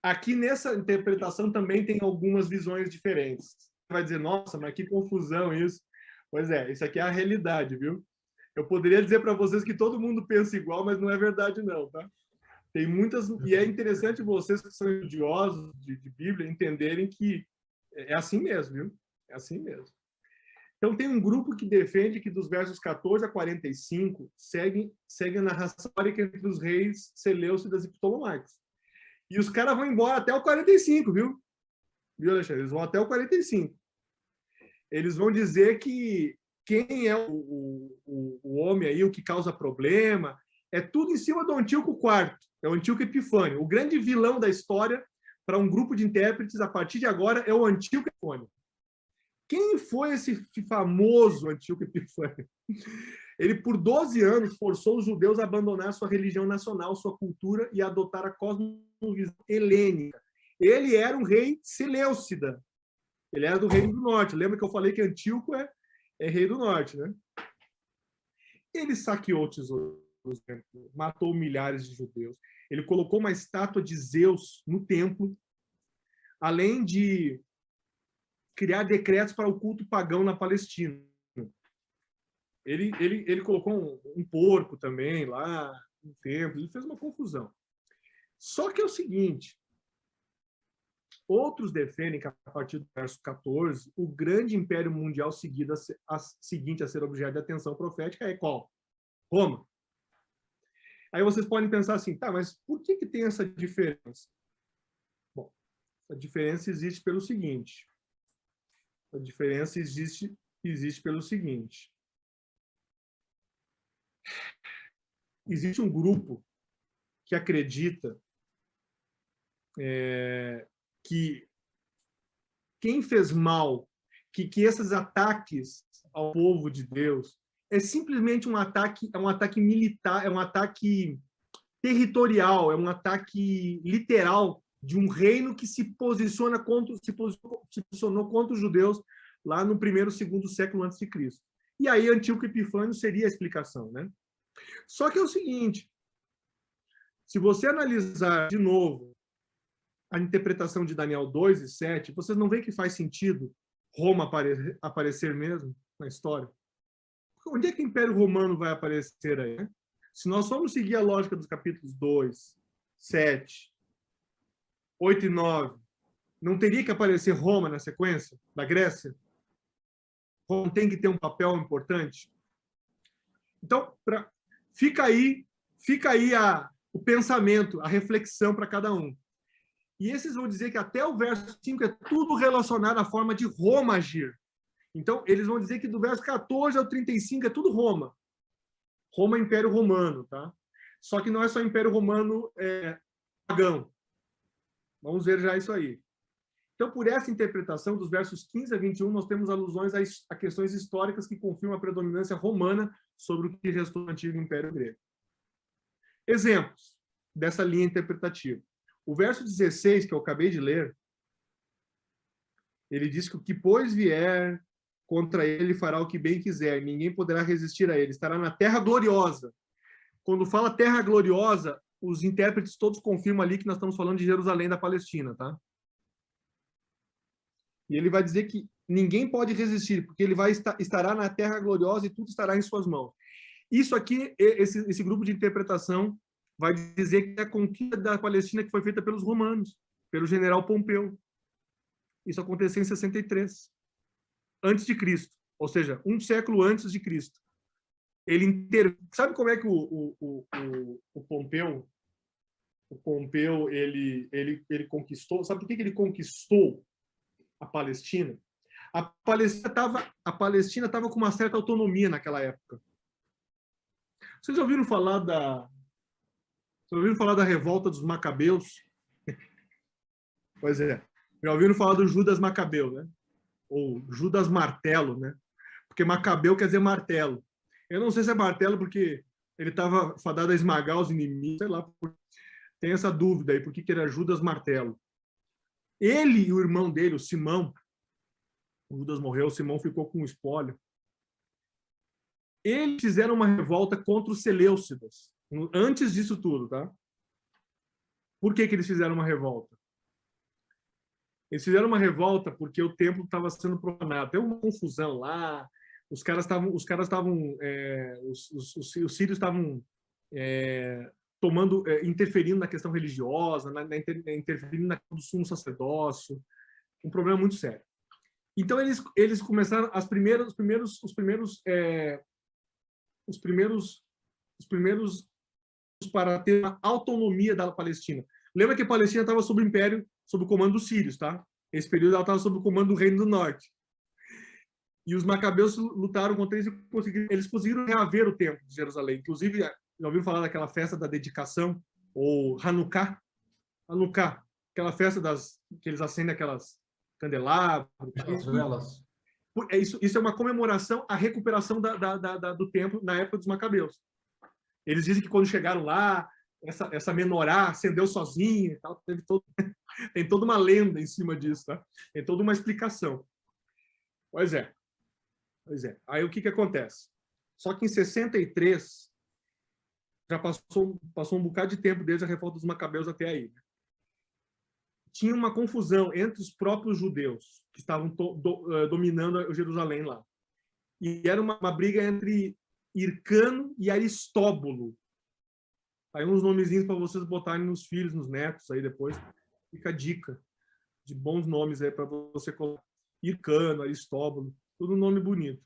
aqui nessa interpretação também tem algumas visões diferentes. Você vai dizer, nossa, mas que confusão isso. Pois é, isso aqui é a realidade, viu? Eu poderia dizer para vocês que todo mundo pensa igual, mas não é verdade não, tá? Tem muitas... E é interessante vocês que são estudiosos de Bíblia entenderem que é assim mesmo, viu? É assim mesmo. Então, tem um grupo que defende que dos versos 14 a 45 segue a narração histórica entre os reis Seleucidas e Ptolomaicos. E os caras vão embora até o 45, viu? Viu, Alexandre? Eles vão até o 45. Eles vão dizer que quem é o homem aí, o que causa problema, é tudo em cima do Antíoco IV, é o Antíoco Epifânio. O grande vilão da história para um grupo de intérpretes, a partir de agora, é o Antíoco Epifânio. Quem foi esse famoso Antíoco Epifânio? Ele, por 12 anos, forçou os judeus a abandonar sua religião nacional, sua cultura e a adotar a cosmovisão helênica. Ele era um rei seleucida. Ele era do Reino do Norte. Lembra que eu falei que Antíoco é rei do Norte, né? Ele saqueou tesouros, matou milhares de judeus. Ele colocou uma estátua de Zeus no templo, além de criar decretos para o culto pagão na Palestina. Ele colocou um porco também lá no templo, ele fez uma confusão. Só que é o seguinte, outros defendem que a partir do verso 14, o grande império mundial seguinte a ser objeto de atenção profética é qual? Roma. Aí vocês podem pensar assim, tá, mas por que tem essa diferença? Bom, a diferença existe pelo seguinte. A diferença existe pelo seguinte. Existe um grupo que acredita que quem fez mal, que esses ataques ao povo de Deus é simplesmente um ataque militar, é um ataque territorial, é um ataque literal de um reino que se posicionou contra os judeus lá no primeiro, segundo século antes de Cristo. E aí Antíoco Epifânio seria a explicação, né? Só que é o seguinte, se você analisar de novo a interpretação de Daniel 2 e 7, vocês não veem que faz sentido Roma aparecer mesmo na história? Onde é que o Império Romano vai aparecer aí, né? Se nós formos seguir a lógica dos capítulos 2, 7, 8 e 9, não teria que aparecer Roma na sequência da Grécia? Roma tem que ter um papel importante? Então, fica aí o pensamento, a reflexão para cada um. E esses vão dizer que até o verso 5 é tudo relacionado à forma de Roma agir. Então, eles vão dizer que do verso 14 ao 35 é tudo Roma. Roma é Império Romano, tá? Só que não é só Império Romano pagão. Vamos ver já isso aí. Então, por essa interpretação, dos versos 15 a 21, nós temos alusões a questões históricas que confirmam a predominância romana sobre o que restou do antigo Império Grego. Exemplos dessa linha interpretativa. O verso 16, que eu acabei de ler, ele diz que o que pois vier contra ele fará o que bem quiser, ninguém poderá resistir a ele, estará na terra gloriosa. Quando fala terra gloriosa, os intérpretes todos confirmam ali que nós estamos falando de Jerusalém da Palestina, tá? E ele vai dizer que ninguém pode resistir, porque ele estará na terra gloriosa e tudo estará em suas mãos. Isso aqui, esse grupo de interpretação vai dizer que é a conquista da Palestina que foi feita pelos romanos, pelo general Pompeu. Isso aconteceu em 63, antes de Cristo, ou seja, um século antes de Cristo. Sabe como é que o Pompeu ele conquistou? Sabe por que ele conquistou a Palestina? A Palestina estava com uma certa autonomia naquela época. Vocês já ouviram falar da revolta dos Macabeus? Pois é. Já ouviram falar do Judas Macabeu, né? Ou Judas Martelo, né? Porque Macabeu quer dizer martelo. Eu não sei se é martelo porque ele estava fadado a esmagar os inimigos, sei lá. Tem essa dúvida aí, por que era Judas Martelo. Ele e o irmão dele, o Simão, o Judas morreu, o Simão ficou com o espólio. Eles fizeram uma revolta contra os Seleucidas, antes disso tudo, tá? Por que eles fizeram uma revolta? Eles fizeram uma revolta porque o templo estava sendo profanado. Tem uma confusão lá. Os sírios estavam interferindo na questão religiosa, interferindo na questão do sumo sacerdócio. Um problema muito sério. Então eles começaram os primeiros para ter a autonomia da Palestina. Lembra que a Palestina estava sob o império, sob o comando dos sírios, tá? Esse período ela estava sob o comando do Reino do Norte. E os macabeus lutaram contra eles e eles conseguiram reaver o templo de Jerusalém. Inclusive, já ouviram falar daquela festa da dedicação, ou Hanukkah? Hanukkah, aquela festa que eles acendem aquelas candelabros. Aquelas velas. Isso é uma comemoração à recuperação do templo na época dos macabeus. Eles dizem que quando chegaram lá, essa menorá acendeu sozinha e tal. Tem toda uma lenda em cima disso, tá? Tem toda uma explicação. Pois é. Aí o que acontece? Só que em 63, já passou um bocado de tempo desde a revolta dos macabeus até aí. Tinha uma confusão entre os próprios judeus que estavam dominando Jerusalém lá. E era uma briga entre Hircano e Aristóbulo. Aí uns nomezinhos para vocês botarem nos filhos, nos netos, aí depois fica a dica de bons nomes aí para você colocar. Hircano, Aristóbulo, tudo nome bonito.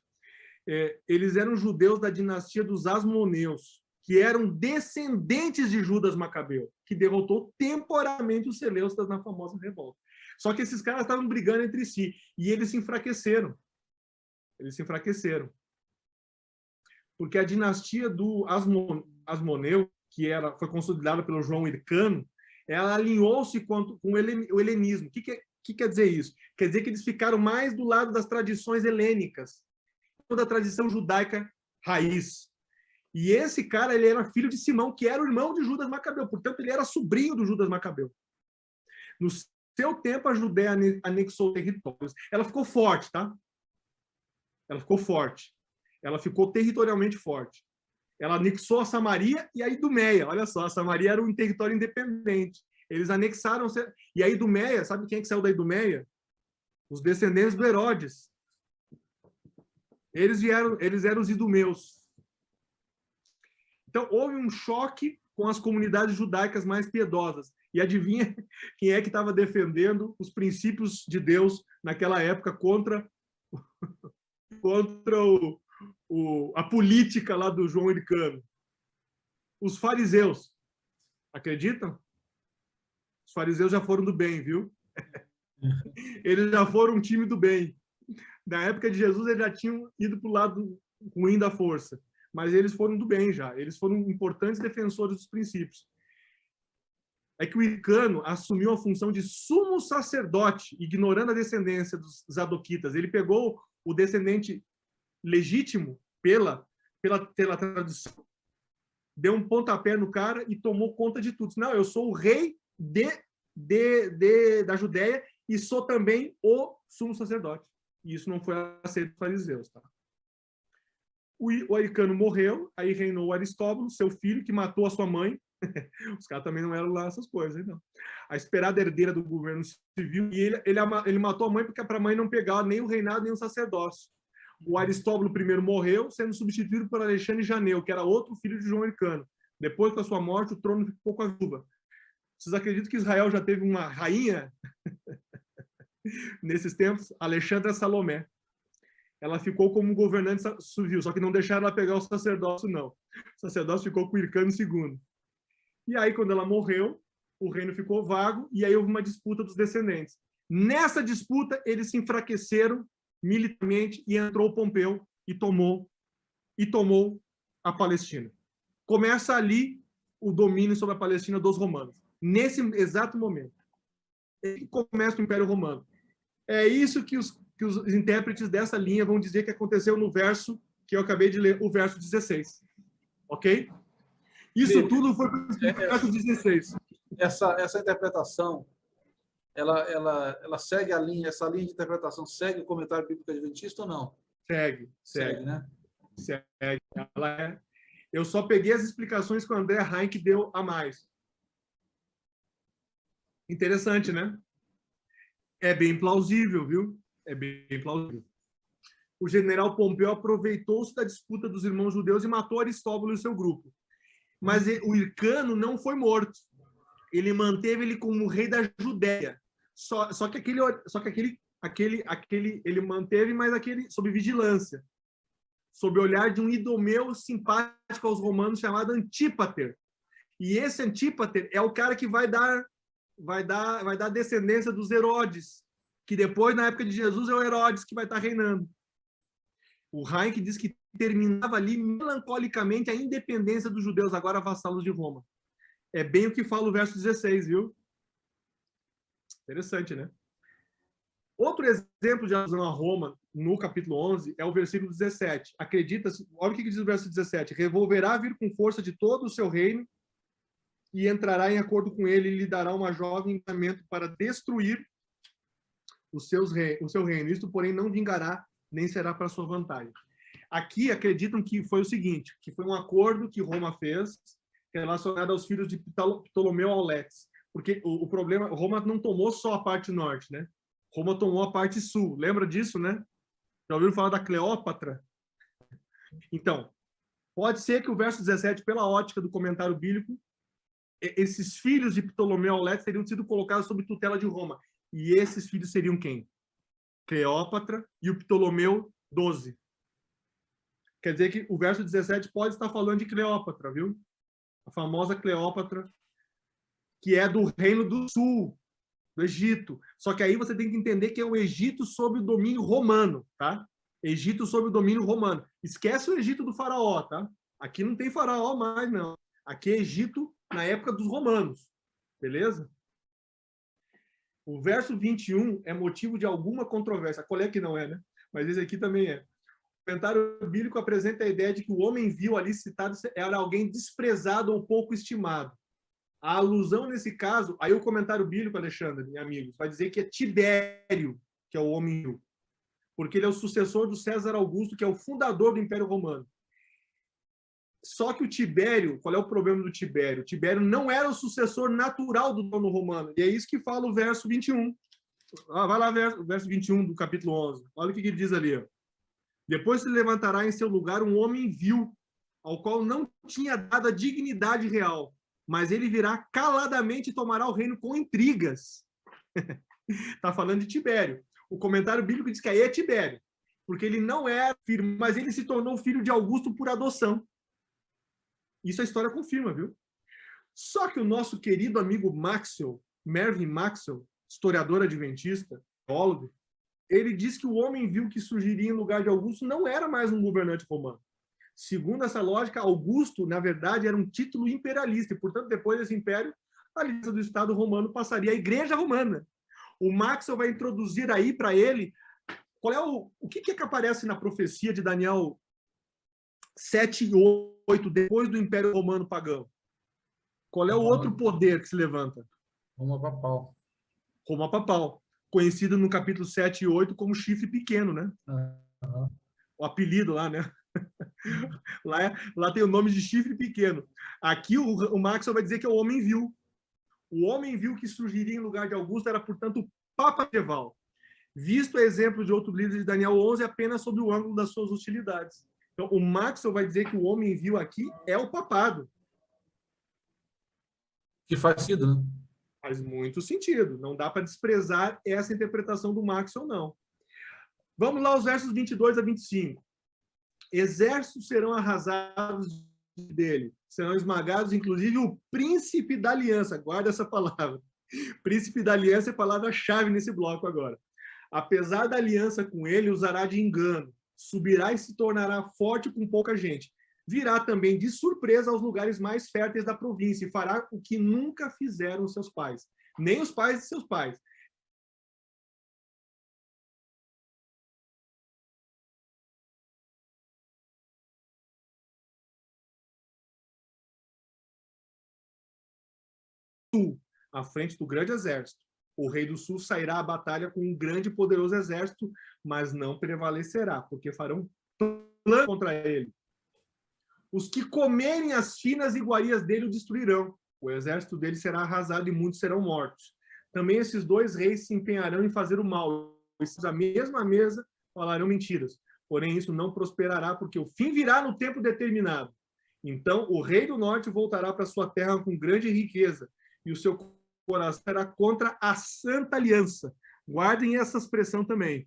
Eles eram judeus da dinastia dos Asmoneus, que eram descendentes de Judas Macabeu, que derrotou temporariamente os Seleucidas na famosa revolta. Só que esses caras estavam brigando entre si e eles se enfraqueceram. Porque a dinastia do Asmoneu, que foi consolidada pelo João Hircano, ela alinhou-se com o helenismo. O que quer dizer isso? Quer dizer que eles ficaram mais do lado das tradições helênicas, da tradição judaica raiz. E esse cara, ele era filho de Simão, que era o irmão de Judas Macabeu. Portanto, ele era sobrinho do Judas Macabeu. No seu tempo, a Judéia anexou territórios. Ela ficou forte, tá? Ela ficou forte. Ela ficou territorialmente forte. Ela anexou a Samaria e a Idumeia. Olha só, a Samaria era um território independente. Eles anexaram... E a Idumeia, sabe quem é que saiu da Idumeia? Os descendentes do Herodes. Eles eram os idumeus. Então, houve um choque com as comunidades judaicas mais piedosas. E adivinha quem é que estava defendendo os princípios de Deus naquela época contra a política lá do João Hircano? Os fariseus. Acreditam? Os fariseus já foram do bem, viu? Eles já foram um time do bem. Na época de Jesus, eles já tinham ido para o lado ruim da força. Mas eles foram do bem já. Eles foram importantes defensores dos princípios. É que o Hircano assumiu a função de sumo sacerdote, ignorando a descendência dos Zadoquitas. Ele pegou o descendente legítimo pela tradição, deu um pontapé no cara e tomou conta de tudo. Não, eu sou o rei da Judéia e sou também o sumo sacerdote. E isso não foi aceito pelos fariseus. Tá? O Hircano morreu, aí reinou Aristóbulo, seu filho, que matou a sua mãe. Os caras também não eram lá essas coisas, então. A esperada herdeira do governo civil, e ele matou a mãe porque para a mãe não pegar nem o reinado nem o sacerdócio. O Aristóbulo I morreu, sendo substituído por Alexandre Janeu, que era outro filho de João Hircano. Depois, com a sua morte, o trono ficou com a viúva. Vocês acreditam que Israel já teve uma rainha nesses tempos? Alexandra Salomé. Ela ficou como governante civil, só que não deixaram ela pegar o sacerdócio, não. O sacerdócio ficou com o Hircano II. E aí, quando ela morreu, o reino ficou vago, e aí houve uma disputa dos descendentes. Nessa disputa, eles se enfraqueceram militarmente, e entrou Pompeu e tomou a Palestina. Começa ali o domínio sobre a Palestina dos romanos. Nesse exato momento. Começa o Império Romano. É isso que os intérpretes dessa linha vão dizer que aconteceu no verso que eu acabei de ler, o verso 16. Ok? Isso tudo foi para o verso 16. Essa interpretação, ela segue a linha, essa linha de interpretação segue o comentário bíblico adventista ou não? Segue, né? Segue. Eu só peguei as explicações que o André Heinck deu a mais. Interessante, né? É bem plausível, viu? É bem plausível. O general Pompeu aproveitou-se da disputa dos irmãos judeus e matou Aristóbulo e seu grupo. Mas o Hircano não foi morto. Ele manteve ele como rei da Judéia. Só que ele manteve, mas aquele sob vigilância, sob o olhar de um idomeu simpático aos romanos chamado Antípater. E esse Antípater é o cara que vai dar descendência dos Herodes, que depois, na época de Jesus, é o Herodes que vai estar reinando. O Heinck diz que terminava ali melancolicamente a independência dos judeus, agora vassalos de Roma. É bem o que fala o verso 16, viu? Interessante, né? Outro exemplo de alusão a Roma, no capítulo 11, é o versículo 17. Acredita-se, olha o que diz o verso 17. Revolverá vir com força de todo o seu reino e entrará em acordo com ele e lhe dará uma jovem encaminhamento para destruir o seu reino. Isto, porém, não vingará, nem será para sua vantagem. Aqui acreditam que foi o seguinte, que foi um acordo que Roma fez relacionado aos filhos de Ptolomeu Auletes. Porque o problema, Roma não tomou só a parte norte, né? Roma tomou a parte sul. Lembra disso, né? Já ouviram falar da Cleópatra? Então, pode ser que o verso 17, pela ótica do comentário bíblico, esses filhos de Ptolomeu Auletes teriam sido colocados sob tutela de Roma. E esses filhos seriam quem? Cleópatra e o Ptolomeu XII. Quer dizer que o verso 17 pode estar falando de Cleópatra, viu? A famosa Cleópatra, que é do Reino do Sul, do Egito. Só que aí você tem que entender que é o Egito sob o domínio romano, tá? Egito sob o domínio romano. Esquece o Egito do faraó, tá? Aqui não tem faraó mais, não. Aqui é Egito na época dos romanos. Beleza? O verso 21 é motivo de alguma controvérsia. Qual é que não é, né? Mas esse aqui também é. O comentário bíblico apresenta a ideia de que o homem vil ali citado era alguém desprezado ou pouco estimado. A alusão nesse caso, aí o comentário bíblico, Alexandre e amigos, vai dizer que é Tibério, que é o homem vil. Porque ele é o sucessor do César Augusto, que é o fundador do Império Romano. Só que o Tibério, qual é o problema do Tibério? O Tibério não era o sucessor natural do trono romano. E é isso que fala o verso 21. Vai lá, o verso 21 do capítulo 11. Olha o que ele diz ali. Ó. Depois se levantará em seu lugar um homem vil, ao qual não tinha dado a dignidade real, mas ele virá caladamente e tomará o reino com intrigas. Está falando de Tibério. O comentário bíblico diz que aí é Tibério, porque ele não era filho, mas ele se tornou filho de Augusto por adoção. Isso a história confirma, viu? Só que o nosso querido amigo Maxwell, Mervyn Maxwell, historiador adventista, teólogo, ele diz que o homem vil que surgiria em lugar de Augusto não era mais um governante romano. Segundo essa lógica, Augusto, na verdade, era um título imperialista, e, portanto, depois desse império, a liderança do Estado romano passaria à Igreja Romana. O Maxwell vai introduzir aí para ele qual é o que é que aparece na profecia de Daniel 7 e 8, depois do Império Romano pagão. Qual é o outro poder que se levanta? Roma papal. Roma papal, conhecido no capítulo 7 e 8 como chifre pequeno, né? Uhum. O apelido lá, né? Lá tem o nome de chifre pequeno. Aqui o Maxwell vai dizer que é o homem vil. O homem vil que surgiria em lugar de Augusto era, portanto, o Papa medieval. Visto o exemplo de outro livro de Daniel 11 apenas sob o ângulo das suas hostilidades. Então, o Maxwell vai dizer que o homem vil aqui é o papado. Que faz sentido, né? Faz muito sentido. Não dá para desprezar essa interpretação do Maxwell, não. Vamos lá aos versos 22 a 25. Exércitos serão arrasados dele, serão esmagados, inclusive o príncipe da aliança. Guarda essa palavra. Príncipe da aliança é a palavra-chave nesse bloco agora. Apesar da aliança com ele, usará de engano, subirá e se tornará forte com pouca gente. Virá também de surpresa aos lugares mais férteis da província e fará o que nunca fizeram seus pais, nem os pais de seus pais. À frente do grande exército. O rei do sul sairá à batalha com um grande e poderoso exército, mas não prevalecerá, porque farão plano contra ele. Os que comerem as finas iguarias dele o destruirão. O exército dele será arrasado e muitos serão mortos. Também esses dois reis se empenharão em fazer o mal. Esses à mesma mesa falarão mentiras. Porém, isso não prosperará, porque o fim virá no tempo determinado. Então, o rei do norte voltará para sua terra com grande riqueza, e o seu coração será contra a Santa Aliança. Guardem essa expressão também.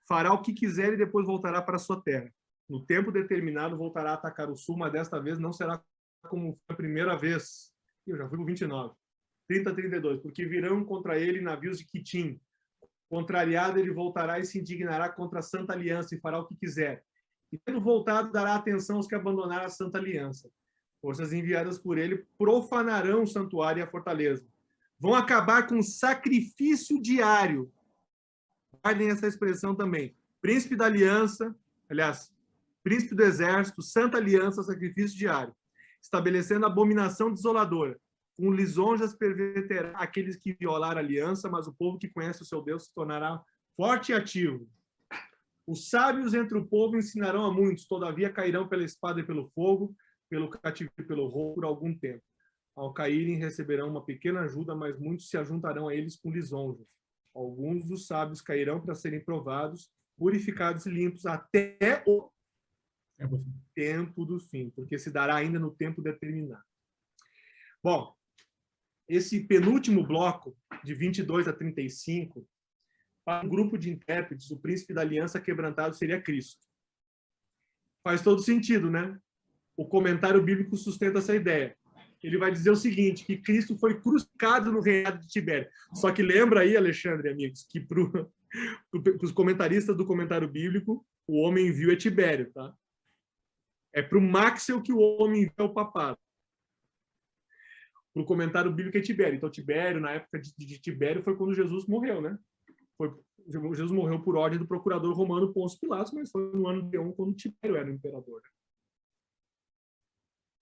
Fará o que quiser e depois voltará para a sua terra. No tempo determinado, voltará a atacar o sul, mas desta vez não será como a primeira vez. Eu já fui para o 29. 30 a 32. Porque virão contra ele navios de Quitim. Contrariado, ele voltará e se indignará contra a Santa Aliança e fará o que quiser. E, tendo voltado, dará atenção aos que abandonaram a Santa Aliança. Forças enviadas por ele profanarão o santuário e a fortaleza. Vão acabar com o sacrifício diário. Guardem essa expressão também. Príncipe da aliança, aliás, príncipe do exército, santa aliança, sacrifício diário. Estabelecendo abominação desoladora. Com lisonjas perverterá aqueles que violaram a aliança, mas o povo que conhece o seu Deus se tornará forte e ativo. Os sábios entre o povo ensinarão a muitos, todavia cairão pela espada e pelo fogo, pelo cativeiro e pelo roubo por algum tempo. Ao caírem, receberão uma pequena ajuda, mas muitos se ajuntarão a eles com lisonjas. Alguns dos sábios cairão para serem provados, purificados e limpos até o tempo do fim, porque se dará ainda no tempo determinado. Bom, esse penúltimo bloco, de 22 a 35, para um grupo de intérpretes, o príncipe da aliança quebrantado seria Cristo. Faz todo sentido, né? O comentário bíblico sustenta essa ideia. Ele vai dizer o seguinte, que Cristo foi crucificado no reinado de Tibério. Só que lembra aí, Alexandre, amigos, que para os comentaristas do comentário bíblico, o homem vil é Tibério, tá? É para o Maxwell que o homem vil é o papado. Para o comentário bíblico é Tibério. Então, Tibério, na época de Tibério, foi quando Jesus morreu, né? Jesus morreu por ordem do procurador romano Pôncio Pilatos, mas foi no ano de 1, quando Tibério era o imperador.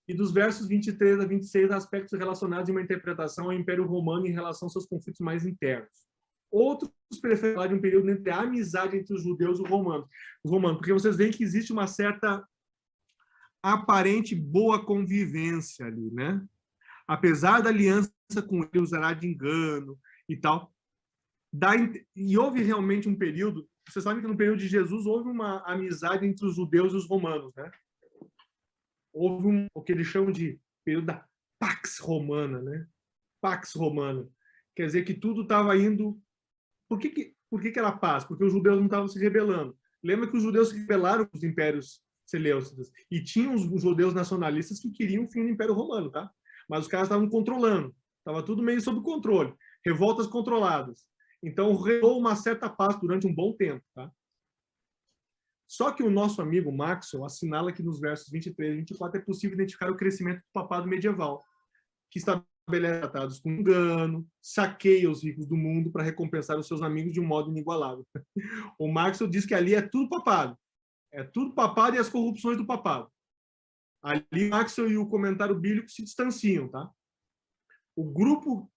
E dos versos 23 a 26, aspectos relacionados em uma interpretação ao Império Romano em relação aos seus conflitos mais internos. Outros preferem falar de um período entre a amizade entre os judeus e os romanos, porque vocês veem que existe uma certa aparente boa convivência ali, né? Apesar da aliança com ele, usará de engano e tal. E houve realmente um período, vocês sabem que no período de Jesus houve uma amizade entre os judeus e os romanos, né? Houve o que eles chamam de período da Pax Romana, né? Pax Romana. Quer dizer que tudo estava indo... Por que era paz? Porque os judeus não estavam se rebelando. Lembra que os judeus se rebelaram com os impérios seleucidas. E tinham os judeus nacionalistas que queriam o fim do Império Romano, tá? Mas os caras estavam controlando. Estava tudo meio sob controle. Revoltas controladas. Então, reinou uma certa paz durante um bom tempo. Tá? Só que o nosso amigo Maxwell assinala que nos versos 23 e 24 é possível identificar o crescimento do papado medieval, que estabelece tratados com engano, saqueia os ricos do mundo para recompensar os seus amigos de um modo inigualável. O Maxwell diz que ali é tudo papado. É tudo papado e as corrupções do papado. Ali, Maxwell e o comentário bíblico se distanciam. Tá? O grupo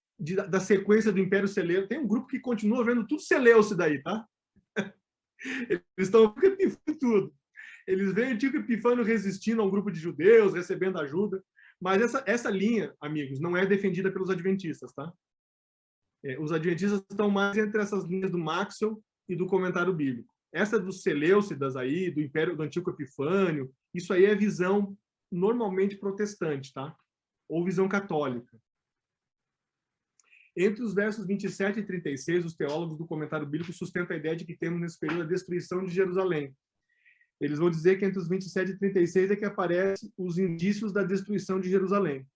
da sequência do Império Seleucida, tem um grupo que continua vendo tudo Seleucida daí, tá? Eles estão pifando tudo. Eles veem o Antíoco Epifânio resistindo a um grupo de judeus, recebendo ajuda. Mas essa linha, amigos, não é defendida pelos adventistas, tá? Os adventistas estão mais entre essas linhas do Maxwell e do comentário bíblico. Essa dos Seleucidas aí, do Império do Antíoco Epifânio, isso aí é visão normalmente protestante, tá? Ou visão católica. Entre os versos 27 e 36, os teólogos do comentário bíblico sustentam a ideia de que temos nesse período a destruição de Jerusalém. Eles vão dizer que entre os 27 e 36 é que aparecem os indícios da destruição de Jerusalém.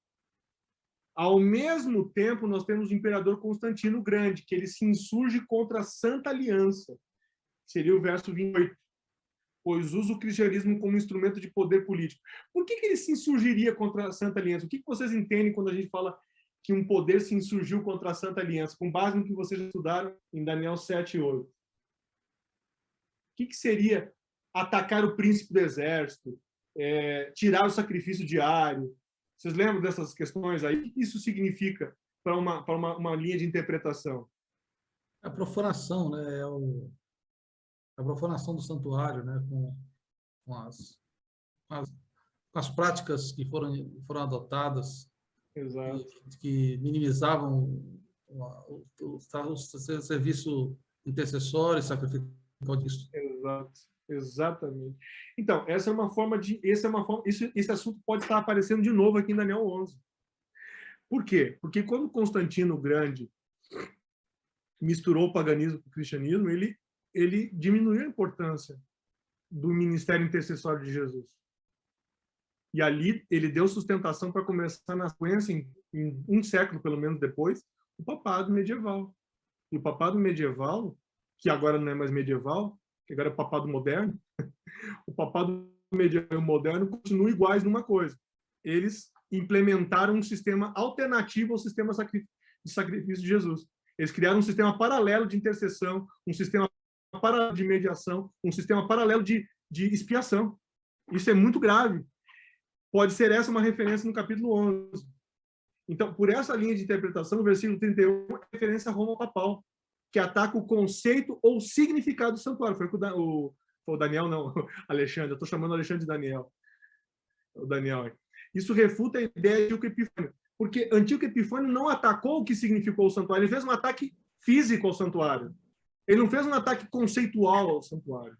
Ao mesmo tempo, nós temos o imperador Constantino Grande, que ele se insurge contra a Santa Aliança. Seria o verso 28. Pois usa o cristianismo como instrumento de poder político. Por que ele se insurgiria contra a Santa Aliança? O que vocês entendem quando a gente fala que um poder se insurgiu contra a Santa Aliança, com base no que vocês estudaram em Daniel 7 e 8? O que seria atacar o príncipe do exército, tirar o sacrifício diário? Vocês lembram dessas questões aí? O que isso significa para uma linha de interpretação? A profanação, né? A profanação do santuário, né? Com as práticas que foram adotadas. Exato. Que minimizavam o serviço intercessório, sacrificial disso. Exato, exatamente. Então, esse assunto pode estar aparecendo de novo aqui em Daniel 11. Por quê? Porque quando Constantino Grande misturou o paganismo com o cristianismo, ele diminuiu a importância do ministério intercessório de Jesus. E ali ele deu sustentação para começar na sequência, em um século pelo menos depois, o papado medieval. E o papado medieval, que agora não é mais medieval, que agora é o papado moderno, o papado medieval e o moderno continuam iguais numa coisa. Eles implementaram um sistema alternativo ao sistema de sacrifício de Jesus. Eles criaram um sistema paralelo de intercessão, um sistema paralelo de mediação, um sistema paralelo de expiação. Isso é muito grave. Pode ser essa uma referência no capítulo 11. Então, por essa linha de interpretação, o versículo 31 é referência a Roma papal, que ataca o conceito ou significado do santuário. Foi o Daniel, não, Alexandre. Eu estou chamando Alexandre de Daniel. O Daniel. Isso refuta a ideia de Antíoco Epifânio, porque Antíoco Epifânio não atacou o que significou o santuário, ele fez um ataque físico ao santuário. Ele não fez um ataque conceitual ao santuário.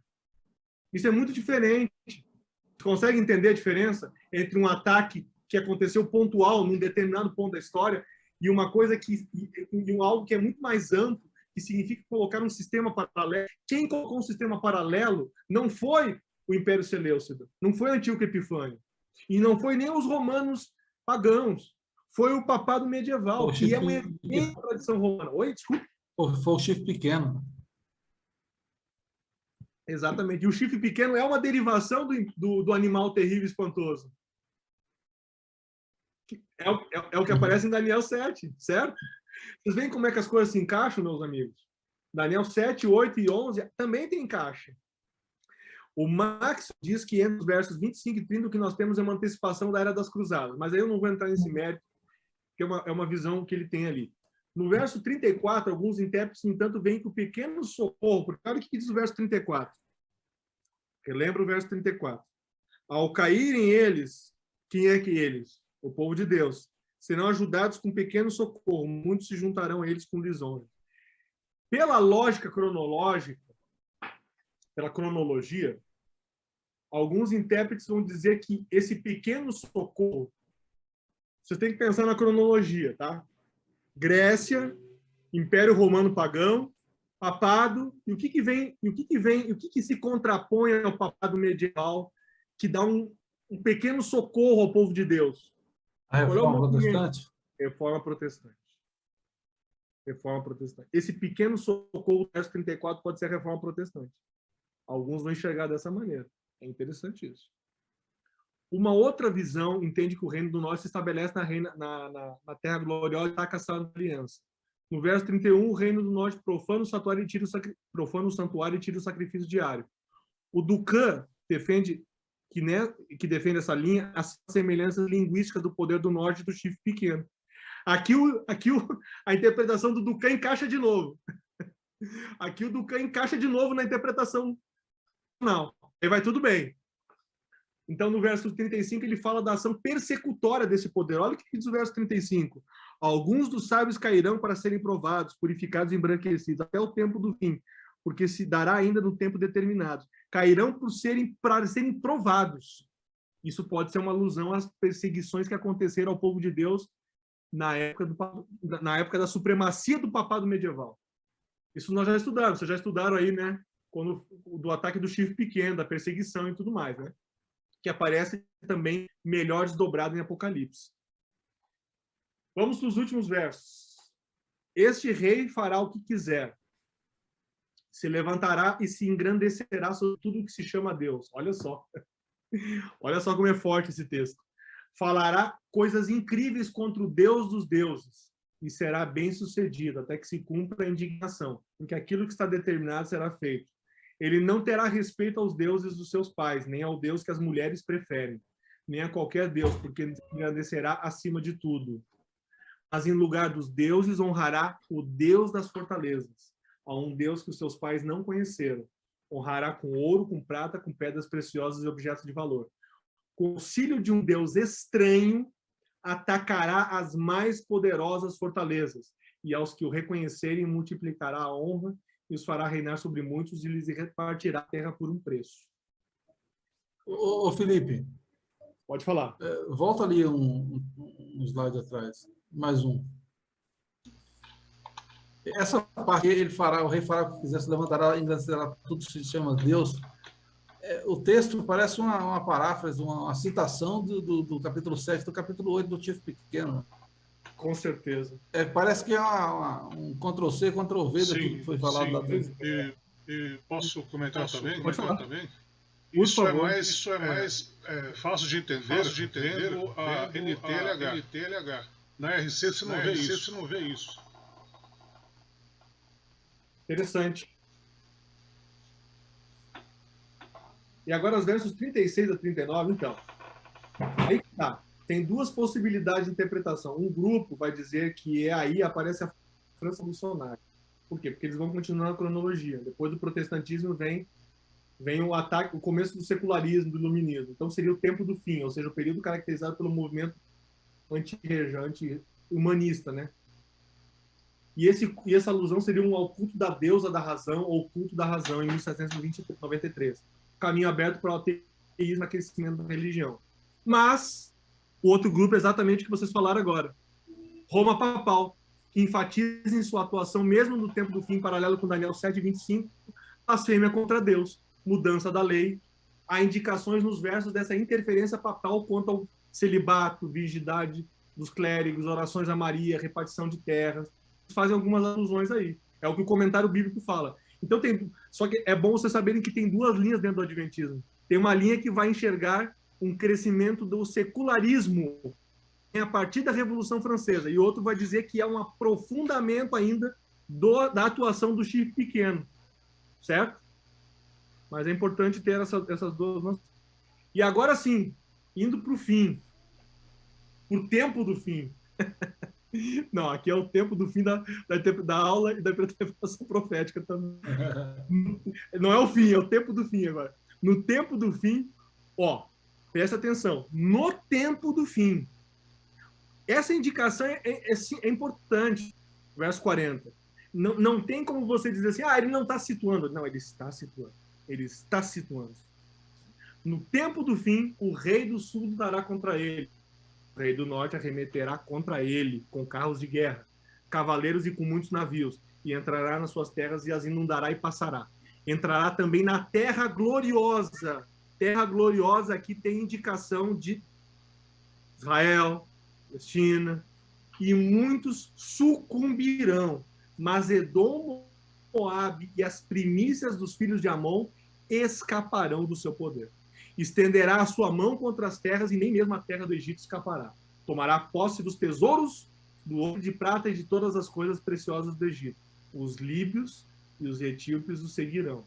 Isso é muito diferente. Você consegue entender a diferença entre um ataque que aconteceu pontual num determinado ponto da história e uma coisa algo que é muito mais amplo, que significa colocar um sistema paralelo? Quem colocou um sistema paralelo não foi o Império Seleucida, não foi Antíoco Epifânio, e não foi nem os romanos pagãos, foi o papado medieval, que é uma tradição romana. Oi, desculpe. Foi o chifre pequeno. Exatamente. E o chifre pequeno é uma derivação do animal terrível e espantoso. É o que aparece em Daniel 7, certo? Vocês veem como é que as coisas se encaixam, meus amigos? Daniel 7, 8 e 11 também tem encaixe. O Max diz que entre os versos 25 e 30 o que nós temos é uma antecipação da Era das Cruzadas. Mas aí eu não vou entrar nesse mérito, que é uma visão que ele tem ali. No verso 34, alguns intérpretes, no entanto, veem que o pequeno socorro, porque olha o que diz o verso 34. Relembra o verso 34. Ao caírem eles, quem é que eles? O povo de Deus. Serão ajudados com pequeno socorro, muitos se juntarão a eles com lisonja. Pela lógica cronológica, pela cronologia, alguns intérpretes vão dizer que esse pequeno socorro, você tem que pensar na cronologia, tá? Grécia, Império Romano Pagão, papado, e o que se contrapõe ao papado medieval, que dá um pequeno socorro ao povo de Deus? A Reforma Protestante? Reforma Protestante. Reforma protestante. Esse pequeno socorro, verso 34, pode ser a reforma protestante. Alguns vão enxergar dessa maneira. É interessante isso. Uma outra visão entende que o reino do norte se estabelece na terra gloriosa e ataca a Santa Aliança. No verso 31, o reino do norte profana o santuário e tira o sacrifício diário. O Ducan defende que defende essa linha as semelhanças linguísticas do poder do norte e do chifre pequeno. Aqui a interpretação do Ducan encaixa de novo. Aqui o Ducan encaixa de novo na interpretação. Não, aí vai tudo bem. Então, no verso 35, ele fala da ação persecutória desse poder. Olha o que diz o verso 35. Alguns dos sábios cairão para serem provados, purificados e embranquecidos, até o tempo do fim, porque se dará ainda no tempo determinado. Cairão para serem provados. Isso pode ser uma alusão às perseguições que aconteceram ao povo de Deus na época da supremacia do papado medieval. Isso nós já estudamos. Vocês já estudaram aí, né? Do ataque do chifre pequeno, da perseguição e tudo mais, né? Que aparece também melhor desdobrado em Apocalipse. Vamos para os últimos versos. Este rei fará o que quiser. Se levantará e se engrandecerá sobre tudo o que se chama Deus. Olha só. Olha só como é forte esse texto. Falará coisas incríveis contra o Deus dos deuses e será bem-sucedido até que se cumpra a indignação, porque aquilo que está determinado será feito. Ele não terá respeito aos deuses dos seus pais, nem ao Deus que as mulheres preferem, nem a qualquer Deus, porque engrandecerá acima de tudo. Mas em lugar dos deuses honrará o Deus das fortalezas, a um Deus que os seus pais não conheceram. Honrará com ouro, com prata, com pedras preciosas e objetos de valor. Com o auxílio de um Deus estranho, atacará as mais poderosas fortalezas, e aos que o reconhecerem multiplicará a honra e os fará reinar sobre muitos e lhes repartirá a terra por um preço. Ô Felipe. Pode falar. Volta ali um slide atrás. Mais um. Essa parte, o rei fará o que quiser, se levantará, engrandecerá, tudo se chama Deus. O texto parece uma paráfrase, uma citação do capítulo 7, do capítulo 8 do Chifre Pequeno. Com certeza. Parece que é um Ctrl-C, Ctrl-V daquilo que foi falado lá dentro. E posso comentar também? Pode falar. Isso é mais fácil de entender, a NTLH. Na RC você não vê isso. Interessante. E agora os versos 36 a 39, então. Aí tá. Tem duas possibilidades de interpretação. Um grupo vai dizer que aí aparece a França Revolucionária. Por quê? Porque eles vão continuar a cronologia. Depois do protestantismo vem o ataque, o começo do secularismo, do iluminismo. Então seria o tempo do fim, ou seja, o período caracterizado pelo movimento anti-humanista, né? E essa alusão seria ao culto da deusa da razão, ou culto da razão, em 1793. Caminho aberto para o ateísmo, aquecimento da religião. Mas o outro grupo é exatamente o que vocês falaram agora. Roma Papal, que enfatiza em sua atuação, mesmo no tempo do fim, em paralelo com Daniel 7:25, blasfêmia contra Deus, mudança da lei. Há indicações nos versos dessa interferência papal quanto ao celibato, virgindade dos clérigos, orações a Maria, repartição de terras. Fazem algumas alusões aí. É o que o comentário bíblico fala. Então só que é bom vocês saberem que tem duas linhas dentro do Adventismo. Tem uma linha que vai enxergar um crescimento do secularismo a partir da Revolução Francesa, e outro vai dizer que é um aprofundamento ainda da atuação do chifre pequeno, certo? Mas é importante ter essas duas. E agora sim, indo para o fim, o tempo do fim. Não, aqui é o tempo do fim da aula e da interpretação profética também. Não é o fim, é o tempo do fim agora. No tempo do fim, presta atenção, no tempo do fim. Essa indicação é importante, verso 40. Não tem como você dizer assim, ele não está situando. Não, ele está situando. Ele está situando. No tempo do fim, o rei do sul dará contra ele. O rei do norte arremeterá contra ele, com carros de guerra, cavaleiros e com muitos navios, e entrará nas suas terras e as inundará e passará. Entrará também na terra gloriosa. Terra gloriosa aqui tem indicação de Israel, Palestina, e muitos sucumbirão. mas Edom, Moabe e as primícias dos filhos de Amon escaparão do seu poder. Estenderá a sua mão contra as terras e nem mesmo a terra do Egito escapará. Tomará posse dos tesouros, do ouro, de prata e de todas as coisas preciosas do Egito. Os líbios e os etíopes o seguirão,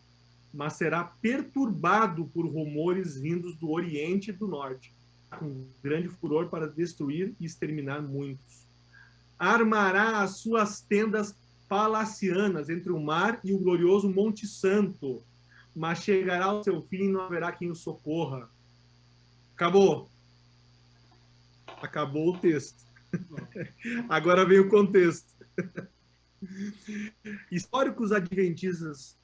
mas será perturbado por rumores vindos do Oriente e do Norte, com grande furor para destruir e exterminar muitos. Armará as suas tendas palacianas entre o mar e o glorioso Monte Santo, mas chegará ao seu fim e não haverá quem o socorra. Acabou. Acabou o texto. Agora vem o contexto. Históricos adventistas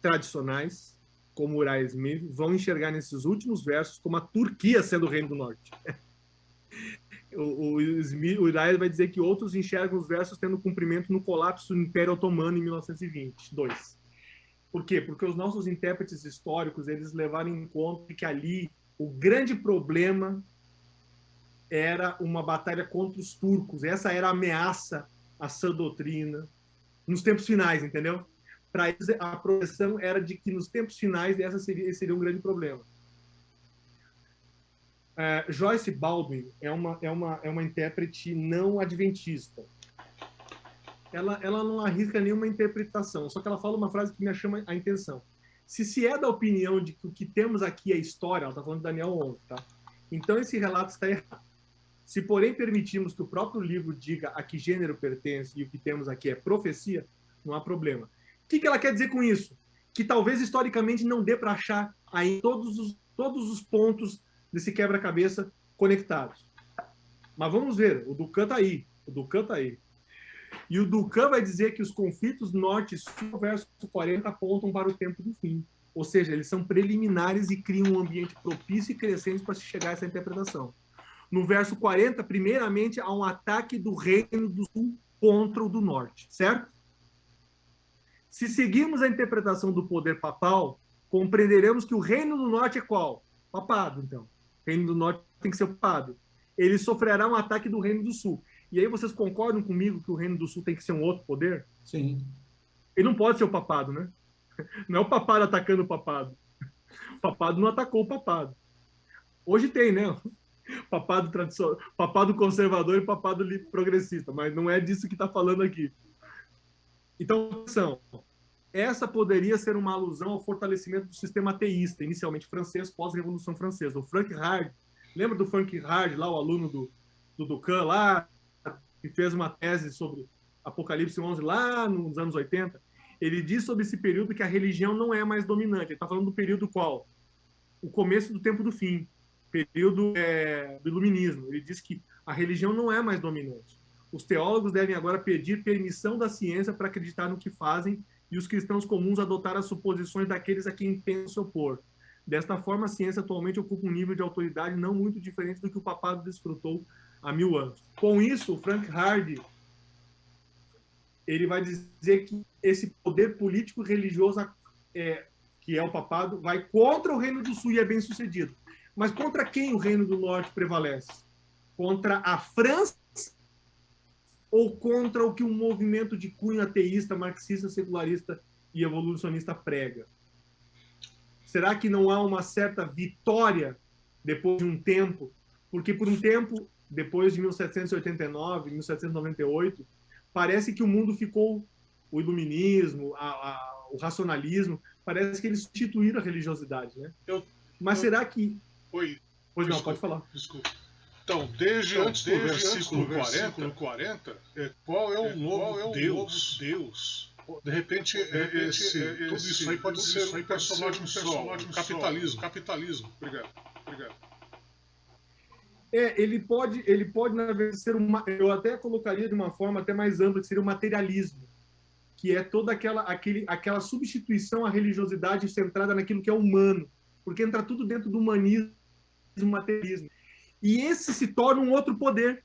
tradicionais, como Uriah Smith, vão enxergar nesses últimos versos como a Turquia sendo o Reino do Norte. O Uriah vai dizer que outros enxergam os versos tendo cumprimento no colapso do Império Otomano em 1922. Por quê? Porque os nossos intérpretes históricos eles levaram em conta que ali o grande problema era uma batalha contra os turcos. Essa era a ameaça à sã doutrina nos tempos finais, entendeu? Para eles, a projeção era de que nos tempos finais esse seria um grande problema. Joyce Baldwin é uma intérprete não adventista. Ela não arrisca nenhuma interpretação, só que ela fala uma frase que me chama a atenção. Se é da opinião de que o que temos aqui é história, ela está falando de Daniel 11, tá? Então esse relato está errado. Se, porém, permitirmos que o próprio livro diga a que gênero pertence e o que temos aqui é profecia, não há problema. O que ela quer dizer com isso? Que talvez historicamente não dê para achar aí todos os pontos desse quebra-cabeça conectados. Mas vamos ver, o Ducan está aí. E o Ducan vai dizer que os conflitos norte e sul, verso 40, apontam para o tempo do fim. Ou seja, eles são preliminares e criam um ambiente propício e crescente para se chegar a essa interpretação. No verso 40, primeiramente, há um ataque do reino do sul contra o do norte, certo? Se seguirmos a interpretação do poder papal, compreenderemos que o reino do norte é qual? Papado, então. O reino do norte tem que ser o papado. Ele sofrerá um ataque do reino do sul. E aí vocês concordam comigo que o reino do sul tem que ser um outro poder? Sim. Ele não pode ser o papado, né? Não é o papado atacando o papado. O papado não atacou o papado. Hoje tem, né? Papado tradicional, papado conservador e papado progressista, mas não é disso que está falando aqui. Então, essa poderia ser uma alusão ao fortalecimento do sistema ateísta, inicialmente francês, pós-Revolução Francesa. O Frank Hard, lembra do Frank Hard, lá o aluno do Ducan, lá, que fez uma tese sobre Apocalipse 11, lá nos anos 80? Ele diz sobre esse período que a religião não é mais dominante. Ele está falando do período qual? O começo do tempo do fim. Período do iluminismo. Ele diz que a religião não é mais dominante. Os teólogos devem agora pedir permissão da ciência para acreditar no que fazem e os cristãos comuns adotar as suposições daqueles a quem pensam se opor. Desta forma, a ciência atualmente ocupa um nível de autoridade não muito diferente do que o papado desfrutou há 1000 anos. Com isso, o Frank Hard ele vai dizer que esse poder político religioso que é o papado vai contra o reino do sul e é bem sucedido. Mas contra quem o reino do norte prevalece? Contra a França ou contra o que um movimento de cunho ateísta, marxista, secularista e evolucionista prega? Será que não há uma certa vitória depois de um tempo? Porque por um tempo, depois de 1789, 1798, parece que o mundo ficou, o iluminismo, o racionalismo, parece que eles substituíram a religiosidade, né? Mas será que... Pois não, pode falar. Desculpa. Então, desde antes do versículo 40, qual é o novo Deus? De repente, tudo isso aí pode ser um personagem só, capitalismo. Obrigado. Ele pode, na verdade, ser eu até colocaria de uma forma até mais ampla, que seria o materialismo, que é toda aquela substituição à religiosidade centrada naquilo que é humano, porque entra tudo dentro do humanismo, materialismo. E esse se torna um outro poder,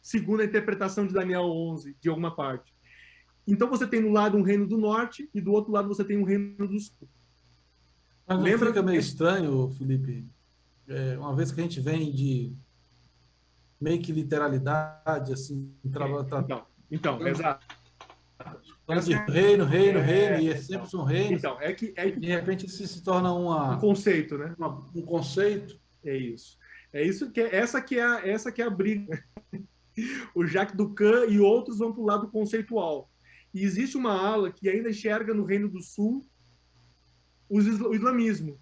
segundo a interpretação de Daniel 11, de alguma parte. Então você tem no lado um reino do norte e do outro lado você tem um reino do sul. Mas não fica meio estranho, Felipe, uma vez que a gente vem meio que literalidade, assim, Exato. De reino, e é sempre um reino. Então, de repente isso se torna um conceito, né? Um conceito. É isso. É isso que essa que é a briga. O Jacques Ducan e outros vão para o lado conceitual. E existe uma ala que ainda enxerga no Reino do Sul o islamismo,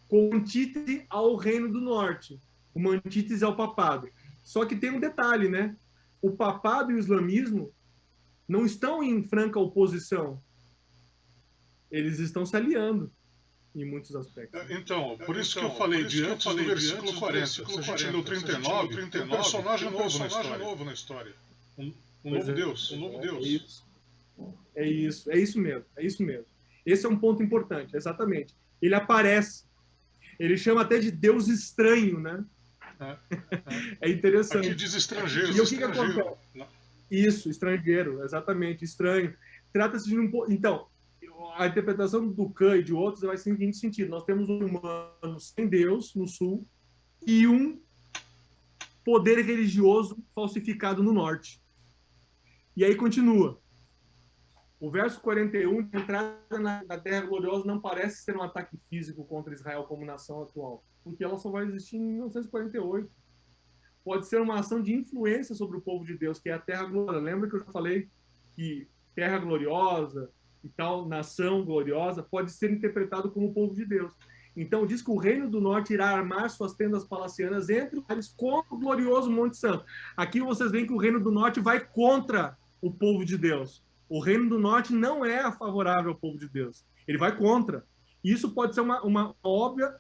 com antítese ao Reino do Norte, uma antítese ao papado. Só que tem um detalhe, né? O papado e o islamismo não estão em franca oposição. Eles estão se aliando em muitos aspectos. Então, por isso que eu falei antes do versículo 40. Se a gente leu 39, tem um personagem novo na história. Um novo Deus. É isso mesmo. Esse é um ponto importante, exatamente. Ele aparece. Ele chama até de Deus estranho, né? É interessante. Aqui diz estrangeiro. E o que acontece? Isso, estrangeiro, exatamente, estranho. Trata-se de um... Então, a interpretação do Ducan e de outros vai ser no seguinte sentido. Nós temos um humano sem Deus no sul e um poder religioso falsificado no norte. E aí continua. O verso 41, a entrada na Terra Gloriosa não parece ser um ataque físico contra Israel como nação atual, porque ela só vai existir em 1948. Pode ser uma ação de influência sobre o povo de Deus, que é a Terra Gloriosa. Lembra que eu já falei que Terra Gloriosa e tal, nação gloriosa, pode ser interpretado como o povo de Deus. Então, diz que o Reino do Norte irá armar suas tendas palacianas entre eles contra o glorioso Monte Santo. Aqui vocês veem que o Reino do Norte vai contra o povo de Deus. O Reino do Norte não é favorável ao povo de Deus. Ele vai contra. Isso pode ser uma óbvia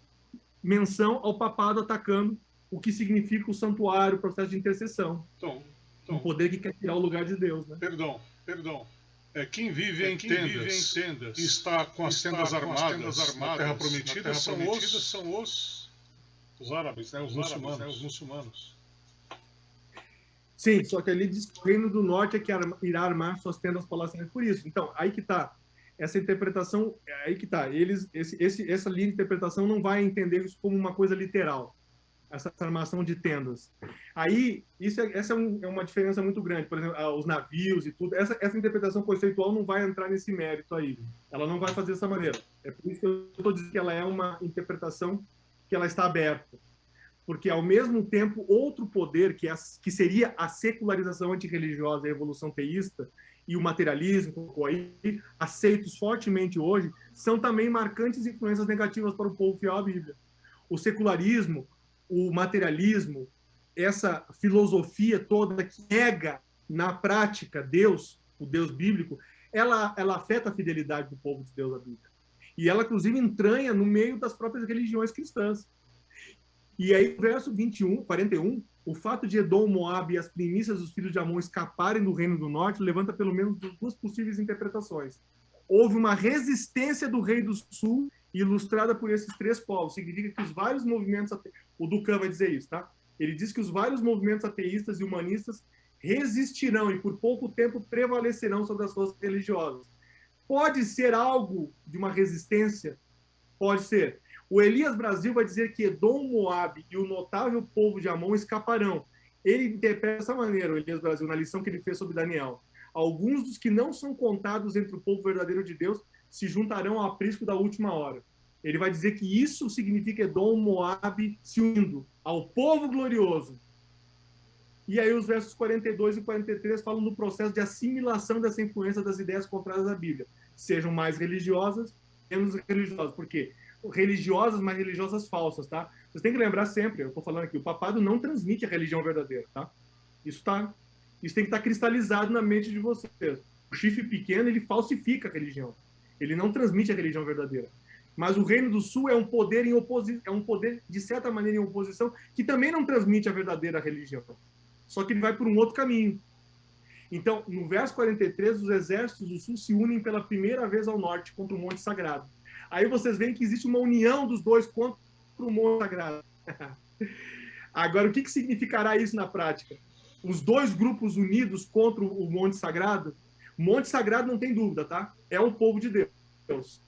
menção ao papado atacando o que significa o santuário, o processo de intercessão. Então, um poder que quer tirar o lugar de Deus. Né? Perdão. Quem vive em tendas e está com as tendas armadas na Terra Prometida são os árabes, né? os muçulmanos. Sim, só que ali diz que o Reino do Norte é que irá armar suas tendas palacianas por isso. Então, aí que está. Essa interpretação, aí que está. Essa linha de interpretação não vai entender isso como uma coisa literal. Essa armação de tendas. Aí, essa é uma diferença muito grande. Por exemplo, os navios e tudo. Essa interpretação conceitual não vai entrar nesse mérito aí. Ela não vai fazer dessa maneira. É por isso que eu estou dizendo que ela é uma interpretação que ela está aberta. Porque, ao mesmo tempo, outro poder, que seria a secularização antirreligiosa, a revolução teísta e o materialismo, aceitos fortemente hoje, são também marcantes influências negativas para o povo fiel à Bíblia. O secularismo, o materialismo, essa filosofia toda que nega na prática Deus, o Deus bíblico, ela afeta a fidelidade do povo de Deus à Bíblia. E ela, inclusive, entranha no meio das próprias religiões cristãs. E aí, no verso 41, o fato de Edom, Moabe e as primícias dos filhos de Amon escaparem do Reino do Norte levanta pelo menos duas possíveis interpretações. Houve uma resistência do rei do Sul ilustrada por esses três povos. Significa que os vários movimentos... O Ducan vai dizer isso, tá? Ele diz que os vários movimentos ateístas e humanistas resistirão e por pouco tempo prevalecerão sobre as forças religiosas. Pode ser algo de uma resistência? Pode ser. O Elias Brasil vai dizer que Edom, Moabe e o notável povo de Amon escaparão. Ele interpreta dessa maneira, o Elias Brasil, na lição que ele fez sobre Daniel. Alguns dos que não são contados entre o povo verdadeiro de Deus se juntarão ao aprisco da última hora. Ele vai dizer que isso significa Edom, Moabe se unindo ao povo glorioso. E aí os versos 42 e 43 falam do processo de assimilação dessa influência das ideias contrárias à Bíblia. Sejam mais religiosas, menos religiosas. Por quê? Religiosas, mas religiosas falsas, tá? Vocês têm que lembrar sempre, eu estou falando aqui, o papado não transmite a religião verdadeira, tá? Isso tem que estar cristalizado na mente de vocês. O chifre pequeno, ele falsifica a religião. Ele não transmite a religião verdadeira. Mas o Reino do Sul é um poder de certa maneira em oposição, que também não transmite a verdadeira religião. Só que ele vai por um outro caminho. Então, no verso 43, os exércitos do Sul se unem pela primeira vez ao norte contra o Monte Sagrado. Aí vocês veem que existe uma união dos dois contra o Monte Sagrado. Agora, o que significará isso na prática? Os dois grupos unidos contra o Monte Sagrado? O Monte Sagrado não tem dúvida, tá? É o povo de Deus.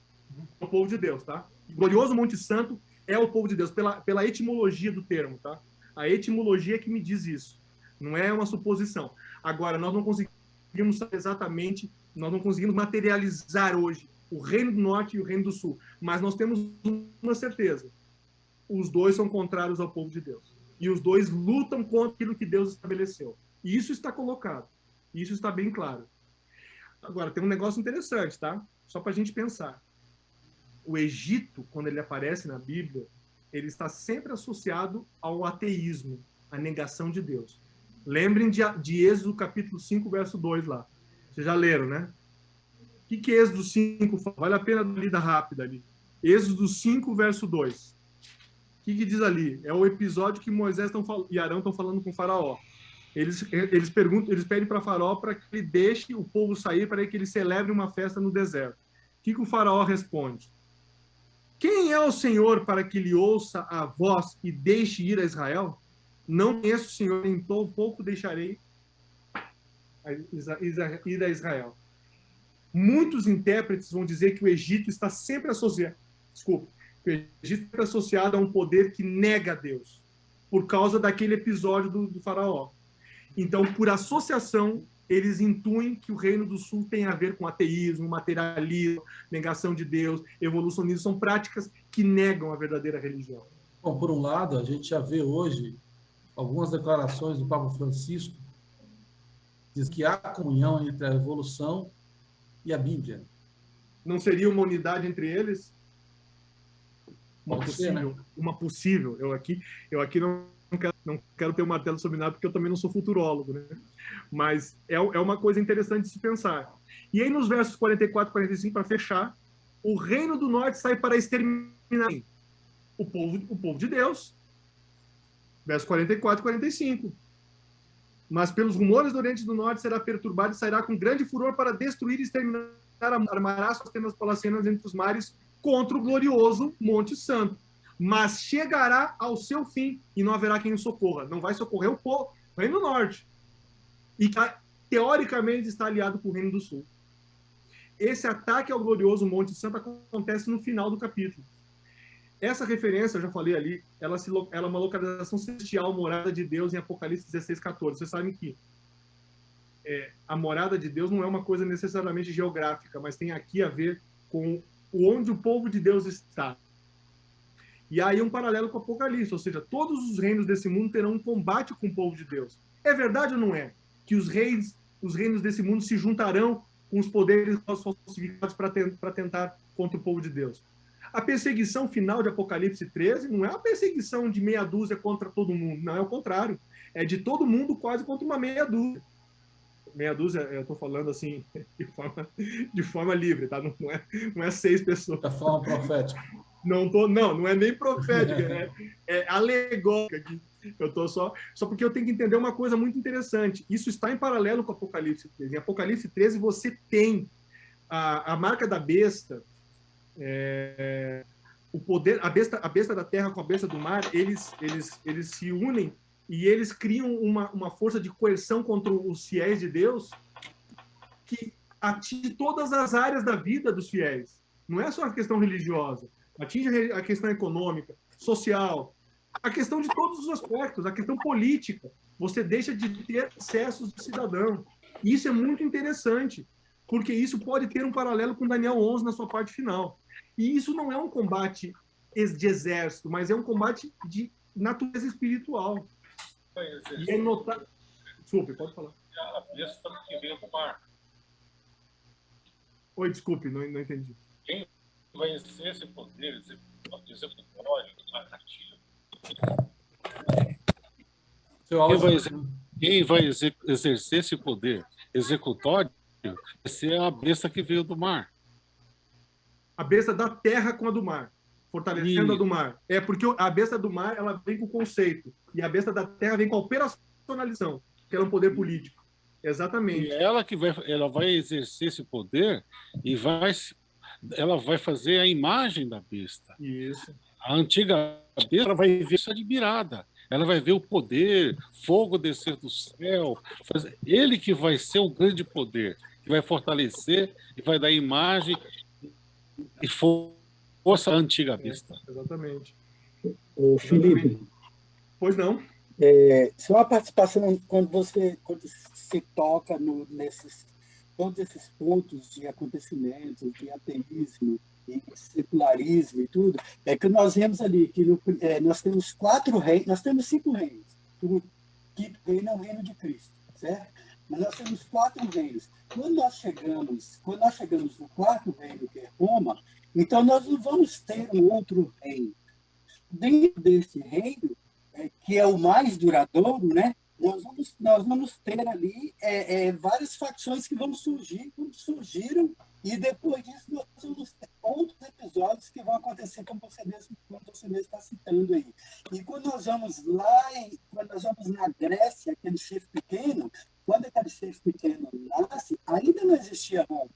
É o povo de Deus, tá? O glorioso Monte Santo é o povo de Deus, pela etimologia do termo, tá? A etimologia é que me diz isso. Não é uma suposição. Agora, nós não conseguimos saber exatamente, nós não conseguimos materializar hoje o Reino do Norte e o Reino do Sul. Mas nós temos uma certeza. Os dois são contrários ao povo de Deus. E os dois lutam contra aquilo que Deus estabeleceu. E isso está colocado. Isso está bem claro. Agora, tem um negócio interessante, tá? Só para a gente pensar. O Egito, quando ele aparece na Bíblia, ele está sempre associado ao ateísmo, à negação de Deus. Lembrem de Êxodo capítulo 5, verso 2 lá. Vocês já leram, né? O que Êxodo 5 fala? Vale a pena dar uma lida rápida ali. Êxodo 5, verso 2. O que diz ali? É o episódio que Moisés e Arão estão falando com o faraó. Eles pedem para Faraó para que ele deixe o povo sair, para que ele celebre uma festa no deserto. O que o faraó responde? Quem é o Senhor para que lhe ouça a voz e deixe ir a Israel? Não conheço o Senhor, em tão pouco deixarei ir a Israel. Muitos intérpretes vão dizer que o Egito está sempre associado, o Egito está associado a um poder que nega a Deus, por causa daquele episódio do faraó. Então, por associação, eles intuem que o Reino do Sul tem a ver com ateísmo, materialismo, negação de Deus, evolucionismo. São práticas que negam a verdadeira religião. Bom, por um lado, a gente já vê hoje algumas declarações do Papa Francisco, diz que há comunhão entre a evolução e a Bíblia. Não seria uma unidade entre eles? Pode ser, né? Uma possível. Eu aqui não quero ter um martelo sobre nada, porque eu também não sou futurólogo, né? Mas é uma coisa interessante de se pensar. E aí, nos versos 44 e 45, para fechar, o reino do norte sai para exterminar o povo de Deus. Versos 44 e 45. Mas pelos rumores do Oriente e do Norte será perturbado e sairá com grande furor para destruir e exterminar, armará suas tendas palacianas entre os mares contra o glorioso Monte Santo. Mas chegará ao seu fim e não haverá quem o socorra. Não vai socorrer o povo, o Reino do Norte. E teoricamente está aliado com o Reino do Sul. Esse ataque ao glorioso Monte Santo acontece no final do capítulo. Essa referência, eu já falei ali, ela é uma localização celestial, morada de Deus, em Apocalipse 16, 14. Vocês sabem que a morada de Deus não é uma coisa necessariamente geográfica, mas tem aqui a ver com onde o povo de Deus está. E aí um paralelo com o Apocalipse, ou seja, todos os reinos desse mundo terão um combate com o povo de Deus. É verdade ou não é? Que os reinos desse mundo se juntarão com os poderes falsificados para tentar contra o povo de Deus. A perseguição final de Apocalipse 13 não é uma perseguição de meia dúzia contra todo mundo, não, é o contrário. É de todo mundo quase contra uma meia dúzia. Meia dúzia, eu estou falando assim, de forma livre, tá? Não é 6 pessoas. Da forma profética. Não é nem profética, é alegórica aqui. Eu tô só porque eu tenho que entender uma coisa muito interessante. Isso está em paralelo com Apocalipse 13. Em Apocalipse 13 você tem a marca da besta, o poder, a besta da terra com a besta do mar, eles se unem e eles criam uma força de coerção contra os fiéis de Deus que atinge todas as áreas da vida dos fiéis. Não é só a questão religiosa, atinge a questão econômica, social, a questão de todos os aspectos, a questão política. Você deixa de ter acessos de cidadão. E isso é muito interessante, porque isso pode ter um paralelo com Daniel 11 na sua parte final. E isso não é um combate de exército, mas é um combate de natureza espiritual. E é notar... Desculpe, pode falar. A besta que veio do mar. Oi, desculpe, não entendi. Quem vai exercer esse poder executório, narrativo? Quem vai exercer esse poder executório vai ser a besta que veio do mar. A besta da terra com a do mar, fortalecendo a do mar. É porque a besta do mar ela vem com o conceito e a besta da terra vem com a operacionalização, que é um poder político. Exatamente. E ela vai exercer esse poder e ela vai fazer a imagem da besta. Isso. A antiga besta vai ver isso admirada. Ela vai ver o poder, fogo descer do céu. Ele que vai ser um grande poder, que vai fortalecer e vai dar imagem e força à antiga besta. Exatamente. Ô, Felipe. Pois não. Só a participação, quando se toca todos esses pontos de acontecimentos, de ateísmo, e secularismo e tudo, é que nós vemos ali que nós temos 4 reinos, nós temos 5 reinos, que reino é o reino de Cristo, certo? Mas nós temos 4 reinos. Quando nós chegamos no 4º reino, que é Roma, então nós não vamos ter um outro reino. Dentro desse reino, que é o mais duradouro, né? Nós vamos ter ali várias facções que vão surgir, como surgiram, e depois disso nós vamos ter outros episódios que vão acontecer, como você mesmo está citando aí. E quando nós vamos na Grécia, aquele chefe pequeno, quando aquele chefe pequeno nasce, ainda não existia Roma,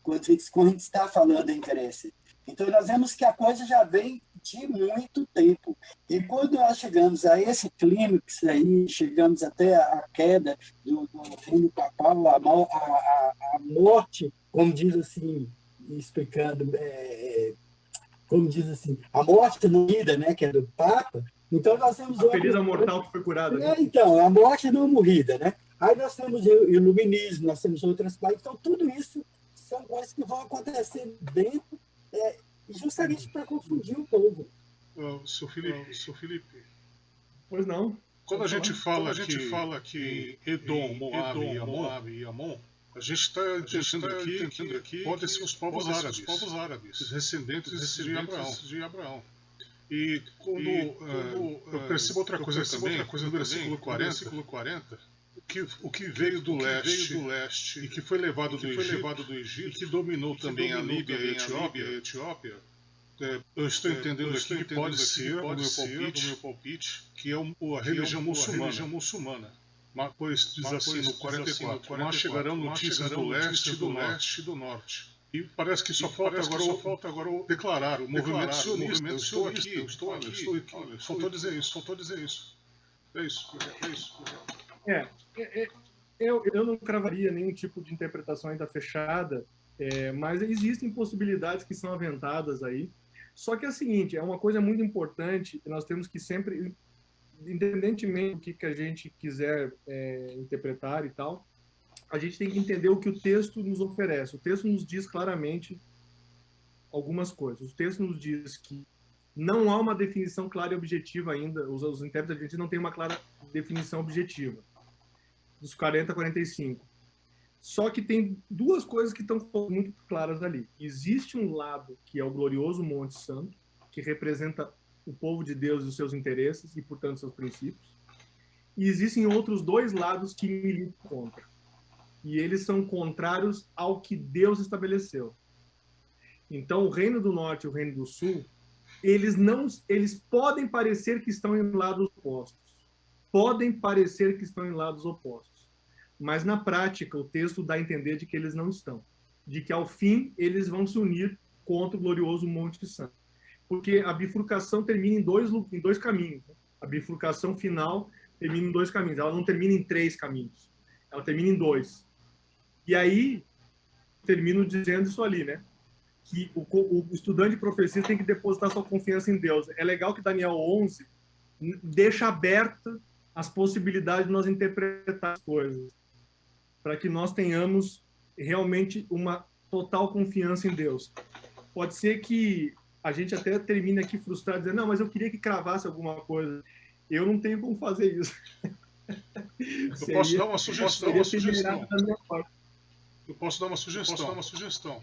quando a gente está falando em Grécia. Então, nós vemos que a coisa já vem de muito tempo. E quando nós chegamos a esse clímax aí, chegamos até a queda do reino papal, a morte, como diz assim, explicando, como diz assim, a morte não morrida, né, que é do Papa. Então, nós temos a ferida mortal que foi curada. Né? Então, a morte não morrida, né? Aí nós temos o iluminismo, nós temos outras coisas. Então, tudo isso são coisas que vão acontecer dentro, justamente para confundir o povo. Seu Felipe. Pois não. Quando a gente fala que Edom, Moab e Amon, a gente está entendendo aqui podem ser os povos árabes, os descendentes de Abraão. E quando eu percebo outra coisa também, no versículo 40, o que veio do leste e que foi levado do Egito e que dominou também a Líbia e a Etiópia, eu estou entendendo aqui que pode ser, no meu palpite, que é a religião muçulmana. Pois diz assim no 44, nós chegarão notícias do leste e do norte. E parece que só falta agora declarar o movimento sionista. Eu estou aqui. Faltou dizer isso. É isso. Eu não cravaria nenhum tipo de interpretação ainda fechada, mas existem possibilidades que são aventadas aí. Só que é o seguinte, é uma coisa muito importante, nós temos que sempre, independentemente do que a gente quiser interpretar e tal, a gente tem que entender o que o texto nos oferece. O texto nos diz claramente algumas coisas. O texto nos diz que não há uma definição clara e objetiva ainda, os intérpretes argentinos não têm uma clara definição objetiva, dos 40 a 45. Só que tem duas coisas que estão muito claras ali. Existe um lado que é o glorioso Monte Santo, que representa o povo de Deus e os seus interesses e, portanto, seus princípios. E existem outros 2 lados que militam contra. E eles são contrários ao que Deus estabeleceu. Então, o Reino do Norte e o Reino do Sul, eles podem parecer que estão em lados opostos. Mas, na prática, o texto dá a entender de que eles não estão. De que, ao fim, eles vão se unir contra o glorioso Monte Santo. Porque a bifurcação termina em dois caminhos. A bifurcação final termina em 2 caminhos. Ela não termina em 3 caminhos. Ela termina em 2. E aí, termino dizendo isso ali, né? Que o estudante de profecia tem que depositar sua confiança em Deus. É legal que Daniel 11 deixa aberta as possibilidades de nós interpretar as coisas, para que nós tenhamos realmente uma total confiança em Deus. Pode ser que a gente até termine aqui frustrado, dizendo, não, mas eu queria que cravasse alguma coisa. Eu não tenho como fazer isso. Eu posso dar uma sugestão. Eu posso dar uma sugestão.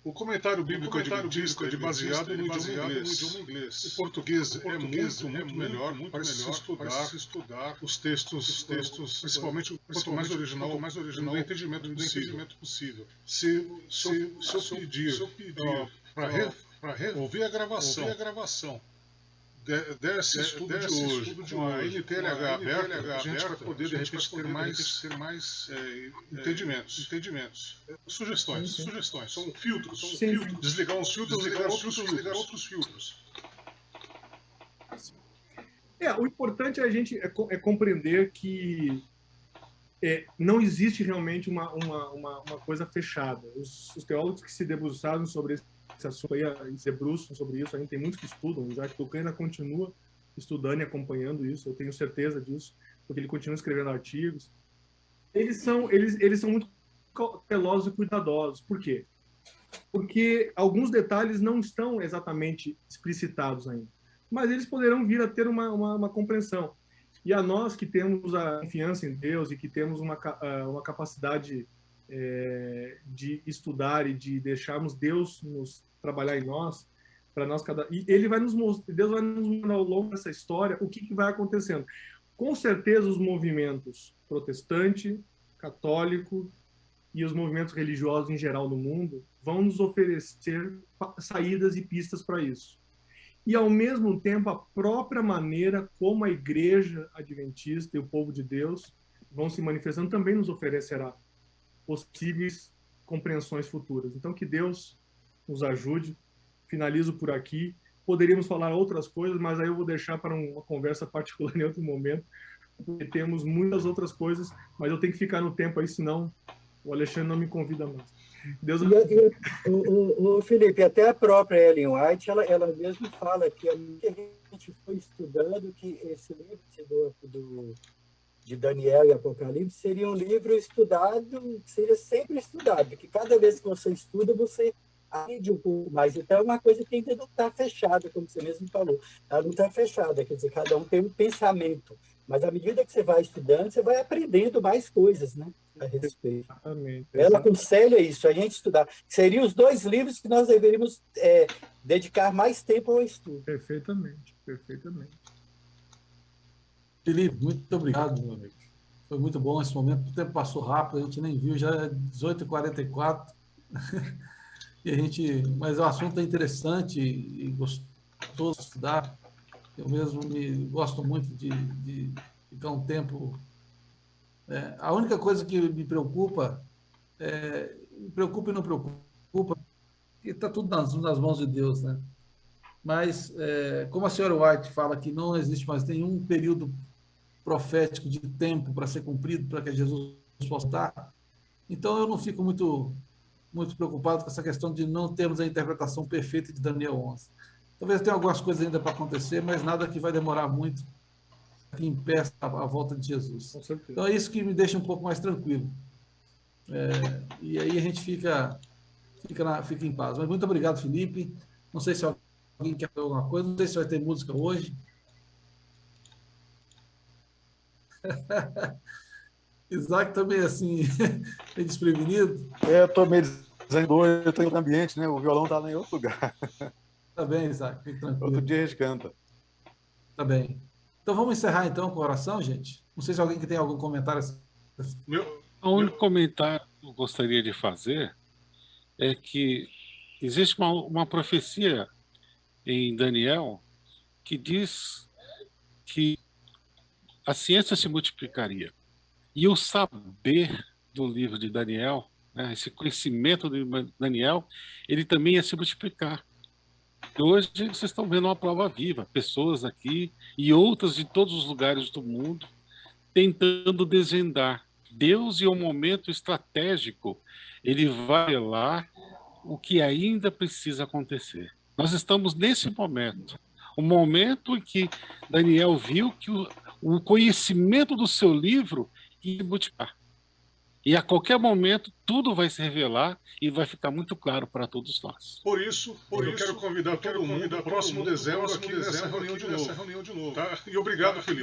O comentário bíblico adventista é baseado no idioma inglês. O português é muito melhor para se estudar os textos, principalmente quanto mais original, no entendimento possível. Se eu pedir para ouvir a gravação desse estudo de hoje, com a NTLH aberta, a gente vai poder, de repente, ter mais entendimentos. Sugestões. São filtros. Desligar uns filtros, ligar outros filtros. O importante a gente é compreender que não existe realmente uma coisa fechada. Os teólogos que se debruçaram sobre esse assunto aí, se debruçam sobre isso, ainda tem muitos que estudam, já que Tolkien ainda continua estudando e acompanhando isso, eu tenho certeza disso, porque ele continua escrevendo artigos. Eles são muito cautelosos e cuidadosos. Por quê? Porque alguns detalhes não estão exatamente explicitados ainda, mas eles poderão vir a ter uma compreensão. E a nós que temos a confiança em Deus e que temos uma capacidade de estudar e de deixarmos Deus nos trabalhar em nós, para nós e ele vai nos mostrar, Deus vai nos mostrar ao longo dessa história o que vai acontecendo. Com certeza os movimentos protestante, católico e os movimentos religiosos em geral no mundo vão nos oferecer saídas e pistas para isso. E, ao mesmo tempo, a própria maneira como a Igreja Adventista e o povo de Deus vão se manifestando também nos oferecerá possíveis compreensões futuras. Então, que Deus nos ajude. Finalizo por aqui. Poderíamos falar outras coisas, mas aí eu vou deixar para uma conversa particular em outro momento, porque temos muitas outras coisas, mas eu tenho que ficar no tempo aí, senão o Alexandre não me convida mais. Deus... O Felipe, até a própria Ellen White, ela mesmo fala que a gente foi estudando que esse livro de Daniel e Apocalipse seria um livro estudado, seria sempre estudado, que cada vez que você estuda, você aprende um pouco mais. Então, é uma coisa que ainda não está fechada, como você mesmo falou. Ela não está fechada, quer dizer, cada um tem um pensamento. Mas, à medida que você vai estudando, você vai aprendendo mais coisas, né, a respeito. Exatamente. Ela aconselha isso, a gente estudar. Seriam os 2 livros que nós deveríamos dedicar mais tempo ao estudo. Perfeitamente, perfeitamente. Felipe, muito obrigado, meu amigo. Foi muito bom esse momento. O tempo passou rápido, a gente nem viu, já é 18h44. Mas o assunto é interessante e gostoso de estudar. Eu mesmo gosto muito de ficar um tempo... a única coisa que me preocupa, me preocupa e não preocupa, que está tudo nas mãos de Deus, né? Mas, como a senhora White fala que não existe mais nenhum período profético de tempo para ser cumprido, para que Jesus possa estar, então eu não fico muito preocupado com essa questão de não termos a interpretação perfeita de Daniel 11. Talvez tenha algumas coisas ainda para acontecer, mas nada que vai demorar muito, que impeça a volta de Jesus. Então é isso que me deixa um pouco mais tranquilo. E aí a gente fica em paz. Mas muito obrigado, Felipe. Não sei se alguém quer fazer alguma coisa, não sei se vai ter música hoje. Isaac também assim, meio desprevenido. Eu estou meio desanimado, eu estou no ambiente, né? O violão está lá em outro lugar. Tá bem, Isaac, fique tranquilo. Outro dia a gente canta. Tá bem. Então vamos encerrar então com a oração, gente? Não sei se alguém que tem algum comentário. O único comentário que eu gostaria de fazer é que existe uma profecia em Daniel que diz que a ciência se multiplicaria. E o saber do livro de Daniel, né, esse conhecimento de Daniel, ele também ia se multiplicar. E hoje vocês estão vendo uma prova viva, pessoas aqui e outras de todos os lugares do mundo tentando desvendar. Deus, em um momento estratégico, ele vai lá o que ainda precisa acontecer. Nós estamos nesse momento, o momento em que Daniel viu que o conhecimento do seu livro ia multiplicar. E a qualquer momento tudo vai se revelar e vai ficar muito claro para todos nós. Por isso, eu quero convidar todo mundo no próximo dezembro aqui nessa reunião de novo. Tá? E obrigado, Felipe.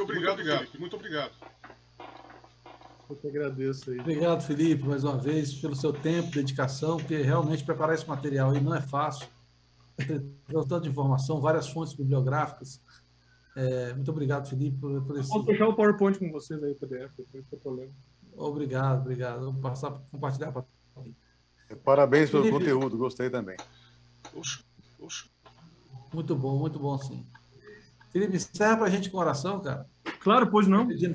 Muito obrigado. Eu que agradeço aí. Obrigado, Felipe, mais uma vez, pelo seu tempo, dedicação, porque realmente preparar esse material aí não é fácil. Tanto de informação, várias fontes bibliográficas. Muito obrigado, Felipe, por esse... Posso deixar o PowerPoint com vocês aí, PDF, não tem problema. Obrigado. Vou passar para compartilhar para mim. Parabéns pelo conteúdo, gostei também. Muito bom, sim. Felipe, encerra para a gente com oração, cara. Claro, pois não. Pedindo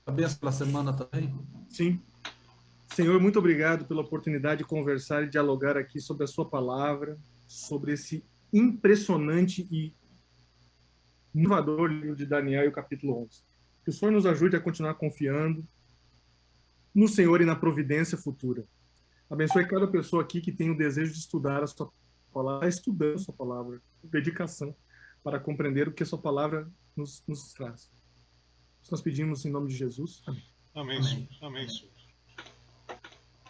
a bênção pela semana também. Sim. Senhor, muito obrigado pela oportunidade de conversar e dialogar aqui sobre a sua palavra, sobre esse impressionante e inovador livro de Daniel e o capítulo 11. Que o Senhor nos ajude a continuar confiando no Senhor e na providência futura. Abençoe cada pessoa aqui que tem o desejo de estudar a sua palavra, estudando a sua palavra, dedicação, para compreender o que a sua palavra nos traz. Nós pedimos em nome de Jesus. Amém. Amém, senhor. Amém, senhor.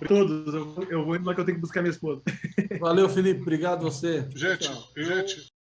Todos, eu vou indo lá que eu tenho que buscar minha esposa. Valeu, Felipe. Obrigado a você. Gente,